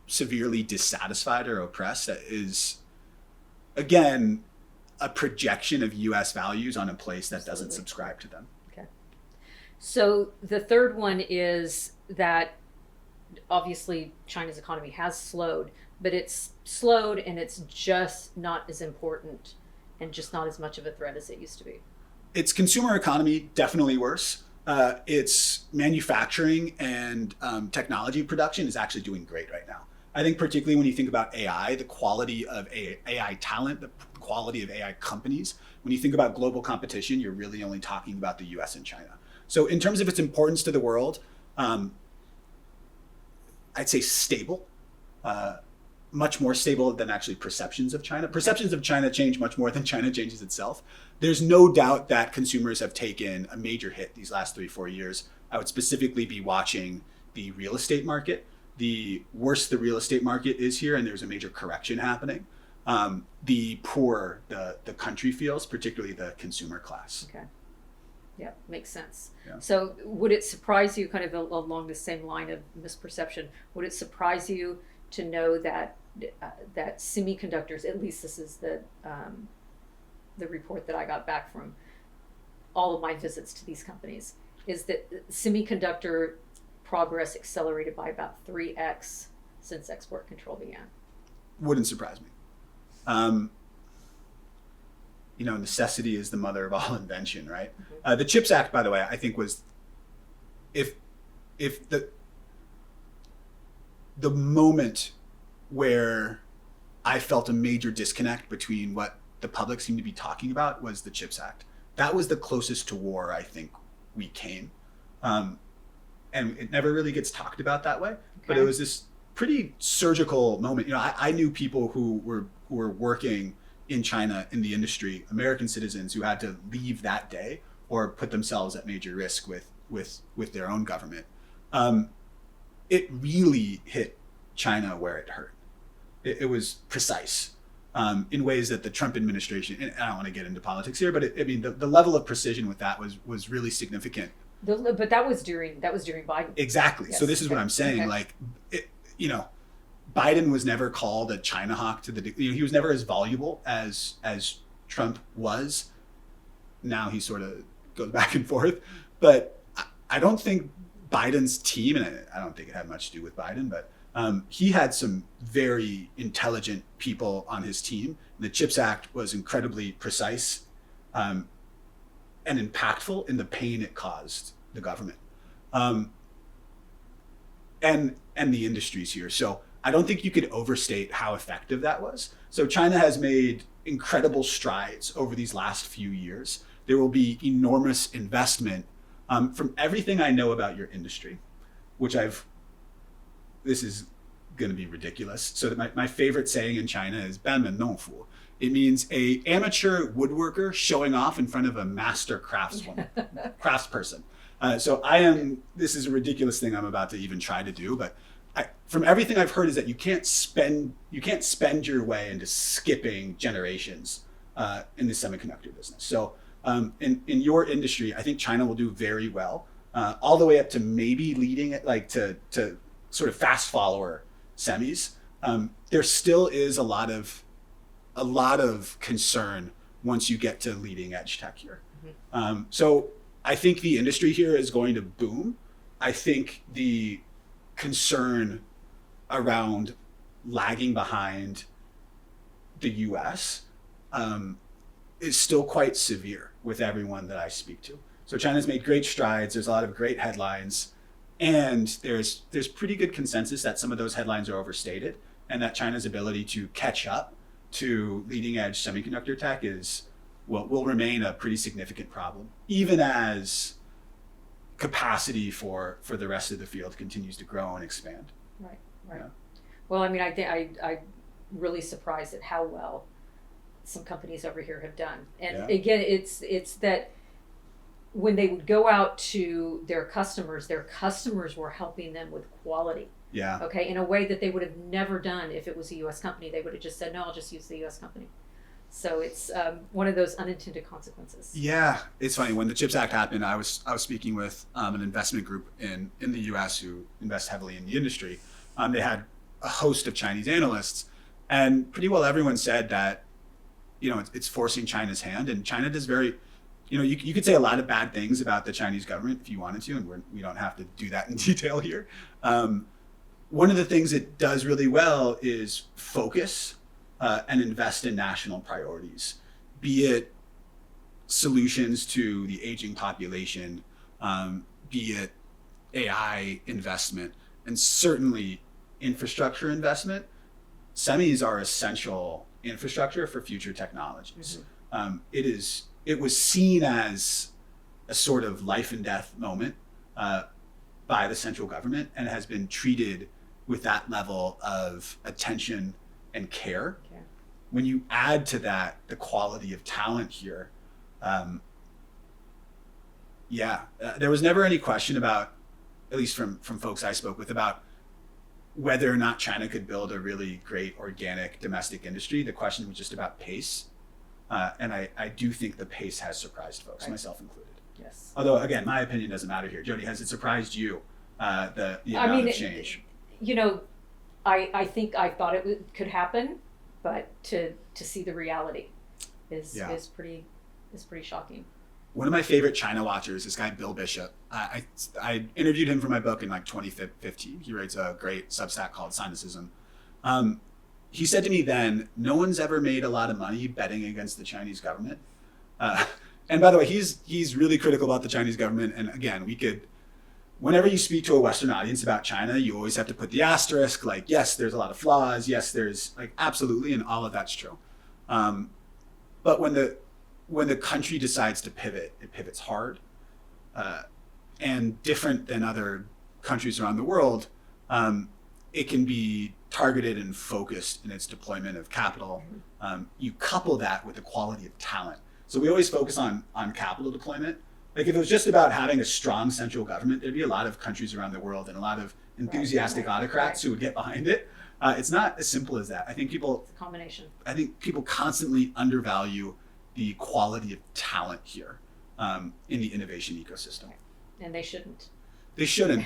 severely dissatisfied or oppressed is, again, a projection of U.S. values on a place that doesn't subscribe to them. Okay. So the third one is that obviously China's economy has slowed, but it's slowed and it's just not as important and just not as much of a threat as it used to be. Its consumer economy, definitely worse. Its manufacturing and technology production is actually doing great right now. I think particularly when you think about AI, the quality of AI talent, the quality of AI companies, when you think about global competition, you're really only talking about the US and China. So in terms of its importance to the world, I'd say stable, much more stable than actually perceptions of China. Perceptions of China change much more than China changes itself. There's no doubt that consumers have taken a major hit these last 3-4 years. I would specifically be watching the real estate market. The worse the real estate market is here, and there's a major correction happening, the poorer the country feels, particularly the consumer class. Okay. Yeah, makes sense. Yeah. So would it surprise you, kind of along the same line of misperception, would it surprise you to know that that semiconductors, at least this is the report that I got back from all of my visits to these companies, is that semiconductor progress accelerated by about 3x since export control began? Wouldn't surprise me. Necessity is the mother of all invention, right? Mm-hmm. The CHIPS Act, by the way, I think was, if the moment where I felt a major disconnect between what the public seemed to be talking about was the CHIPS Act. That was the closest to war I think we came. And it never really gets talked about that way, okay. But it was this pretty surgical moment. I knew people who were working in China in the industry, American citizens who had to leave that day or put themselves at major risk with their own government. It really hit China where it hurt. It was precise. in ways that the Trump administration, and I don't want to get into politics here, but the level of precision with that was really significant. But that was during Biden. Exactly. Yes. So this is what I'm saying. Okay. Like, Biden was never called a China hawk he was never as voluble as Trump was. Now he sort of goes back and forth, but I don't think Biden's team, and I don't think it had much to do with Biden, but he had some very intelligent people on his team. The CHIPS Act was incredibly precise and impactful in the pain it caused the government and the industries here. So I don't think you could overstate how effective that was. So China has made incredible strides over these last few years. There will be enormous investment from everything I know about your industry, which this is going to be ridiculous. So that my favorite saying in China is 班门弄斧. It means a amateur woodworker showing off in front of a master craftsperson. So this is a ridiculous thing I'm about to even try to do, but from everything I've heard is that you can't spend your way into skipping generations in the semiconductor business. So in your industry, I think China will do very well, all the way up to maybe leading it, like to sort of fast follower semis. There still is a lot of concern once you get to leading edge tech here. Mm-hmm. So I think the industry here is going to boom. I think the concern around lagging behind the US is still quite severe with everyone that I speak to. So China's made great strides. There's a lot of great headlines, and there's pretty good consensus that some of those headlines are overstated, and that China's ability to catch up to leading edge semiconductor tech will remain a pretty significant problem, even as capacity for the rest of the field continues to grow and expand. Right. Yeah. Well, I mean, I'm really surprised at how well some companies over here have done. And again, it's that when they would go out to their customers were helping them with quality. Yeah. Okay, in a way that they would have never done if it was a U.S. company. They would have just said, no, I'll just use the U.S. company. So it's one of those unintended consequences. Yeah, it's funny. When the CHIPS Act happened, I was speaking with an investment group in the U.S. who invest heavily in the industry. They had a host of Chinese analysts, and pretty well everyone said that, it's forcing China's hand, and China does very, you could say a lot of bad things about the Chinese government if you wanted to, and we don't have to do that in detail here. One of the things it does really well is focus and invest in national priorities, be it solutions to the aging population, be it AI investment, and certainly infrastructure investment. Semis are essential infrastructure for future technologies. Mm-hmm. It was seen as a sort of life and death moment by the central government, and has been treated with that level of attention and care. Okay. When you add to that the quality of talent here, there was never any question about, at least from folks I spoke with, about whether or not China could build a really great organic domestic industry. The question was just about pace. And I do think the pace has surprised folks, right, myself included. Yes. Although, again, my opinion doesn't matter here. Jodi, has it surprised you, the amount of change? I think I thought it could happen, but to see the reality is pretty shocking. One of my favorite China watchers, this guy Bill Bishop, I interviewed him for my book in 2015. He writes a great Substack called Cynicism. He said to me then, no one's ever made a lot of money betting against the Chinese government. And by the way, he's really critical about the Chinese government. And again, whenever you speak to a Western audience about China, you always have to put the asterisk, like, yes, there's a lot of flaws. Yes, there's absolutely, and all of that's true. But when the country decides to pivot, it pivots hard, and different than other countries around the world. It can be targeted and focused in its deployment of capital. You couple that with the quality of talent. So we always focus on capital deployment. Like if it was just about having a strong central government, there'd be a lot of countries around the world and a lot of enthusiastic autocrats who would get behind it. It's not as simple as that. I think It's a combination. people constantly undervalue the quality of talent here in the innovation ecosystem. And they shouldn't. They shouldn't.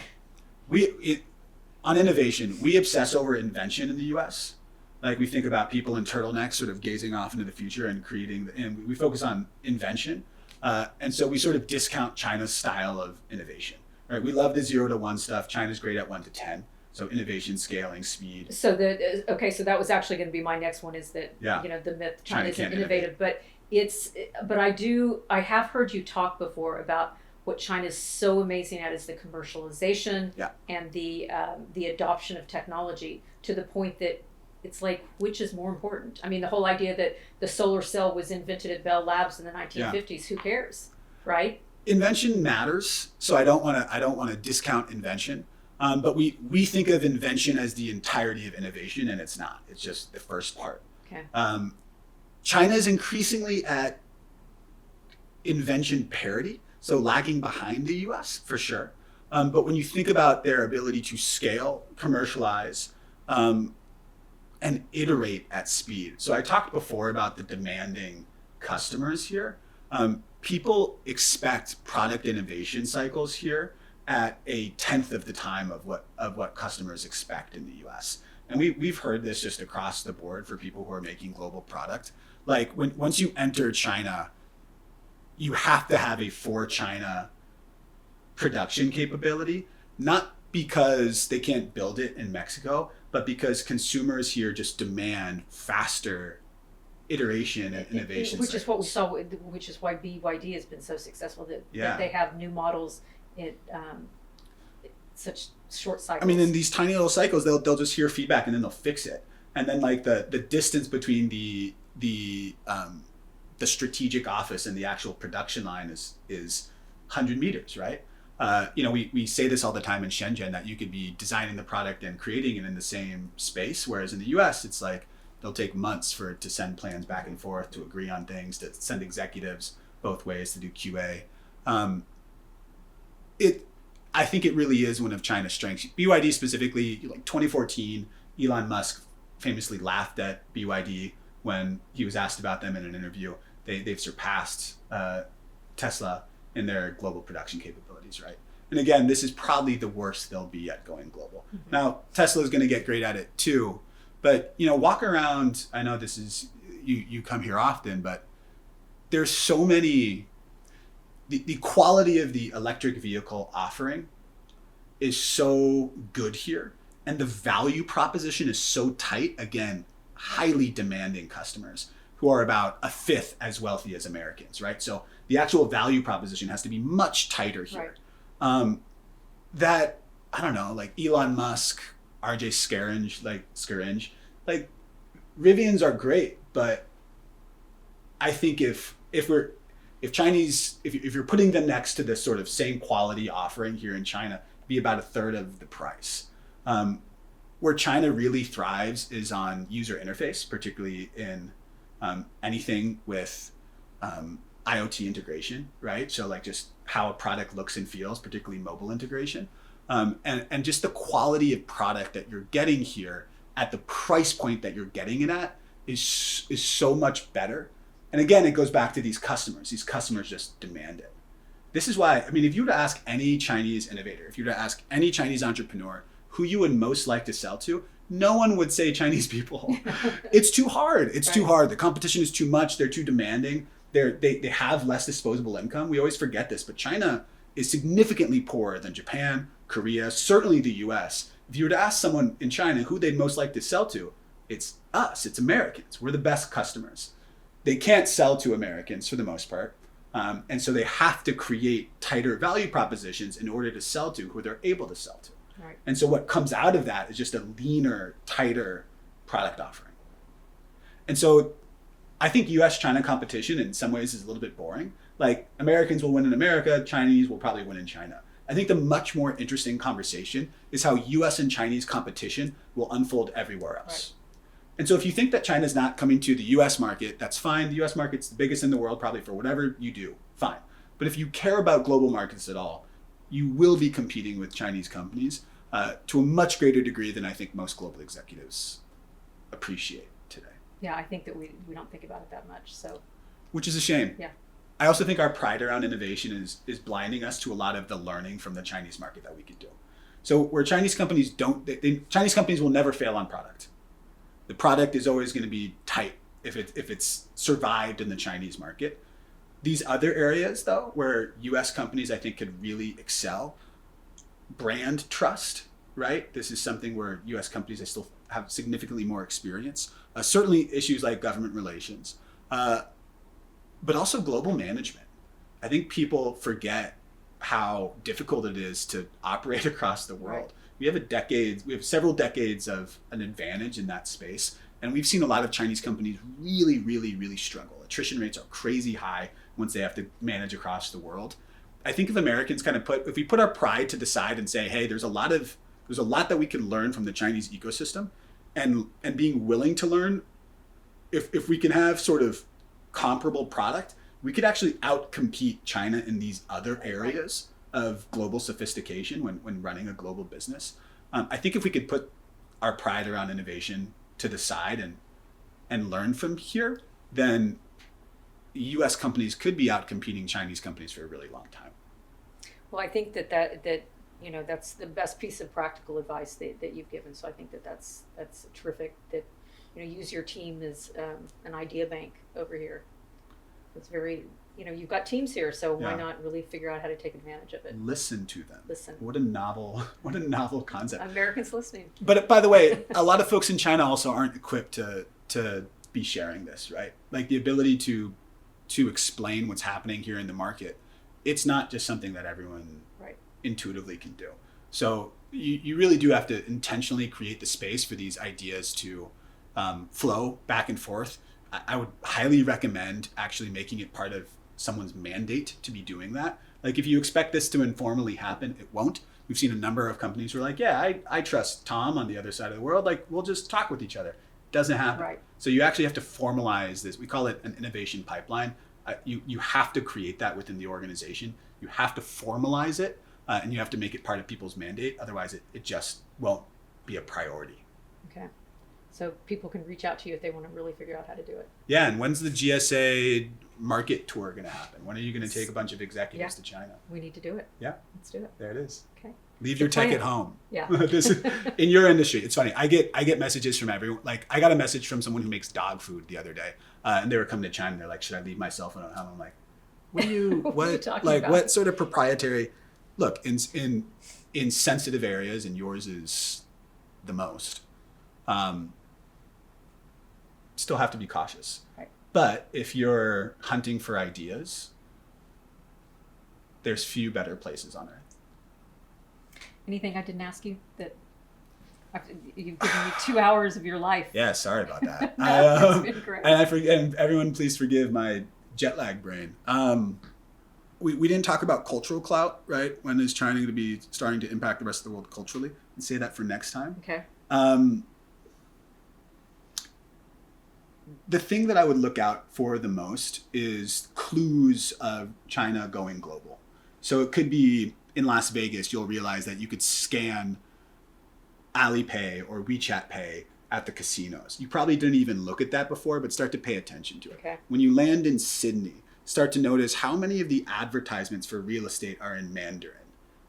On innovation, we obsess over invention in the U.S. Like, we think about people in turtlenecks sort of gazing off into the future and creating, and we focus on invention. And so we sort of discount China's style of innovation. Right? We love the 0 to 1 stuff. China's great at 1 to 10. So innovation, scaling, speed. So so that was actually going to be my next one, is that the myth China isn't innovative, but I have heard you talk before about what China is so amazing at is the commercialization and the adoption of technology, to the point that it's like, which is more important? I mean, the whole idea that the solar cell was invented at Bell Labs in the 1950s, who cares, right? Invention matters, so I don't want to discount invention. But we think of invention as the entirety of innovation, and it's not. It's just the first part. Okay. China is increasingly at invention parity, so lagging behind the US for sure. But when you think about their ability to scale, commercialize, and iterate at speed. So I talked before about the demanding customers here. People expect product innovation cycles here at a 10th of the time of what customers expect in the US. And we've heard this just across the board for people who are making global product. Like, once you enter China, you have to have a for China production capability, not because they can't build it in Mexico, but because consumers here just demand faster iteration and innovation. Which is what we saw, which is why BYD has been so successful, that they have new models in such short cycles. I mean, in these tiny little cycles, they'll just hear feedback and then they'll fix it. And then, like, the distance between the strategic office and the actual production line is 100 meters, right? We say this all the time in Shenzhen, that you could be designing the product and creating it in the same space, whereas in the US, it's like they'll take months for it to send plans back and forth, to agree on things, to send executives both ways to do QA. I think it really is one of China's strengths. BYD specifically, like 2014, Elon Musk famously laughed at BYD when he was asked about them in an interview. They've surpassed Tesla in their global production capabilities, right? And again, this is probably the worst they'll be at going global. Mm-hmm. Now, Tesla is going to get great at it too, but walk around. I know this is you come here often, but there's so many. The quality of the electric vehicle offering is so good here, and the value proposition is so tight. Again, highly demanding customers who are about a fifth as wealthy as Americans, right? So the actual value proposition has to be much tighter here. Right. That, I don't know, like Elon Musk, RJ Scaringe, like Rivians are great, but I think if you're putting them next to this sort of same quality offering here in China, it'd be about a third of the price. Where China really thrives is on user interface, particularly in anything with IoT integration, right? So like just how a product looks and feels, particularly mobile integration, and just the quality of product that you're getting here at the price point that you're getting it at is so much better. And again, it goes back to these customers. These customers just demand it. This is why, I mean, if you were to ask any Chinese innovator, if you were to ask any Chinese entrepreneur who you would most like to sell to, no one would say Chinese people. It's too hard. It's too hard. The competition is too much. They're too demanding. They have less disposable income. We always forget this, but China is significantly poorer than Japan, Korea, certainly the US. If you were to ask someone in China who they'd most like to sell to, it's us. It's Americans. We're the best customers. They can't sell to Americans for the most part. And so they have to create tighter value propositions in order to sell to who they're able to sell to. Right. And so what comes out of that is just a leaner, tighter product offering. And so I think US-China competition in some ways is a little bit boring. Like, Americans will win in America, Chinese will probably win in China. I think the much more interesting conversation is how US and Chinese competition will unfold everywhere else. Right. And so if you think that China's not coming to the US market, that's fine. The US market's the biggest in the world probably for whatever you do, fine. But if you care about global markets at all, you will be competing with Chinese companies. to a much greater degree than I think most global executives appreciate today. Yeah, I think that we don't think about it that much. So, which is a shame. Yeah. I also think our pride around innovation is blinding us to a lot of the learning from the Chinese market that we could do. So where Chinese companies Chinese companies will never fail on product. The product is always going to be tight if it's survived in the Chinese market. These other areas, though, where U.S. companies I think could really excel, brand trust, right? This is something where U.S. companies I still have significantly more experience. Certainly issues like government relations, but also global management. I think people forget how difficult it is to operate across the world. Right. We have several decades of an advantage in that space. And we've seen a lot of Chinese companies really, really, really struggle. Attrition rates are crazy high once they have to manage across the world. I think if Americans if we put our pride to the side and say, hey, there's a lot that we can learn from the Chinese ecosystem, and being willing to learn, if we can have sort of comparable product, we could actually outcompete China in these other areas of global sophistication when running a global business. I think if we could put our pride around innovation to the side and learn from here, then U.S. companies could be outcompeting Chinese companies for a really long time. Well, I think that that's the best piece of practical advice that you've given. So I think that's terrific. That use your team as an idea bank over here. It's very you've got teams here, so why not really figure out how to take advantage of it? Listen to them. Listen. What a novel concept. Americans listening. But by the way, a lot of folks in China also aren't equipped to be sharing this, right? Like the ability to explain what's happening here in the market. It's not just something that everyone intuitively can do. So you really do have to intentionally create the space for these ideas to flow back and forth. I would highly recommend actually making it part of someone's mandate to be doing that. Like if you expect this to informally happen, it won't. We've seen a number of companies who are like, yeah, I trust Tom on the other side of the world. Like we'll just talk with each other. Doesn't happen. Right. So you actually have to formalize this. We call it an innovation pipeline. You have to create that within the organization. You have to formalize it, and you have to make it part of people's mandate. Otherwise, it just won't be a priority. Okay. So people can reach out to you if they want to really figure out how to do it. Yeah, and when's the GSA market tour going to happen? When are you going to take a bunch of executives to China? We need to do it. Yeah. Let's do it. There it is. Okay. Leave your tech at home. Yeah. In your industry, it's funny. I get messages from everyone. Like I got a message from someone who makes dog food the other day, and they were coming to China. And they're like, "Should I leave my cell phone at home?" I'm like, "What are you? What are you talking about? What sort of proprietary? Look, in sensitive areas, and yours is the most. Still have to be cautious. Right. But if you're hunting for ideas, there's few better places on earth. Anything I didn't ask you that you've given me 2 hours of your life? Yeah, sorry about that. It's been great. And everyone, please forgive my jet lag brain. We didn't talk about cultural clout, right? When is China going to be starting to impact the rest of the world culturally? And say that for next time. Okay. The thing that I would look out for the most is clues of China going global. So it could be in Las Vegas, you'll realize that you could scan Alipay or WeChat Pay at the casinos. You probably didn't even look at that before, but start to pay attention to it. Okay. When you land in Sydney, start to notice how many of the advertisements for real estate are in Mandarin,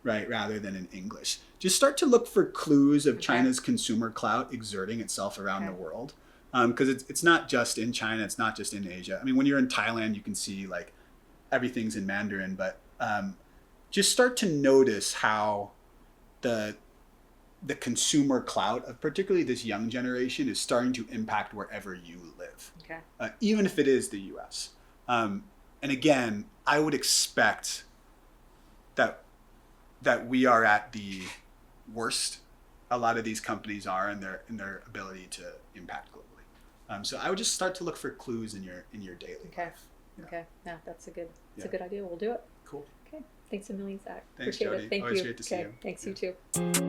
right, rather than in English. Just start to look for clues of China's consumer clout exerting itself around the world. Because it's not just in China, it's not just in Asia. I mean, when you're in Thailand, you can see like everything's in Mandarin, but just start to notice how the consumer clout of particularly this young generation is starting to impact wherever you live, even if it is the U.S. And again, I would expect that we are at the worst. A lot of these companies are in their ability to impact globally. So I would just start to look for clues in your daily life. Yeah. Okay. Yeah, that's a good idea. We'll do it. Cool. Okay. Thanks a million, Zach. Thanks, Appreciate Jodi. it. Thank Always you. great to see you. Thanks, you too.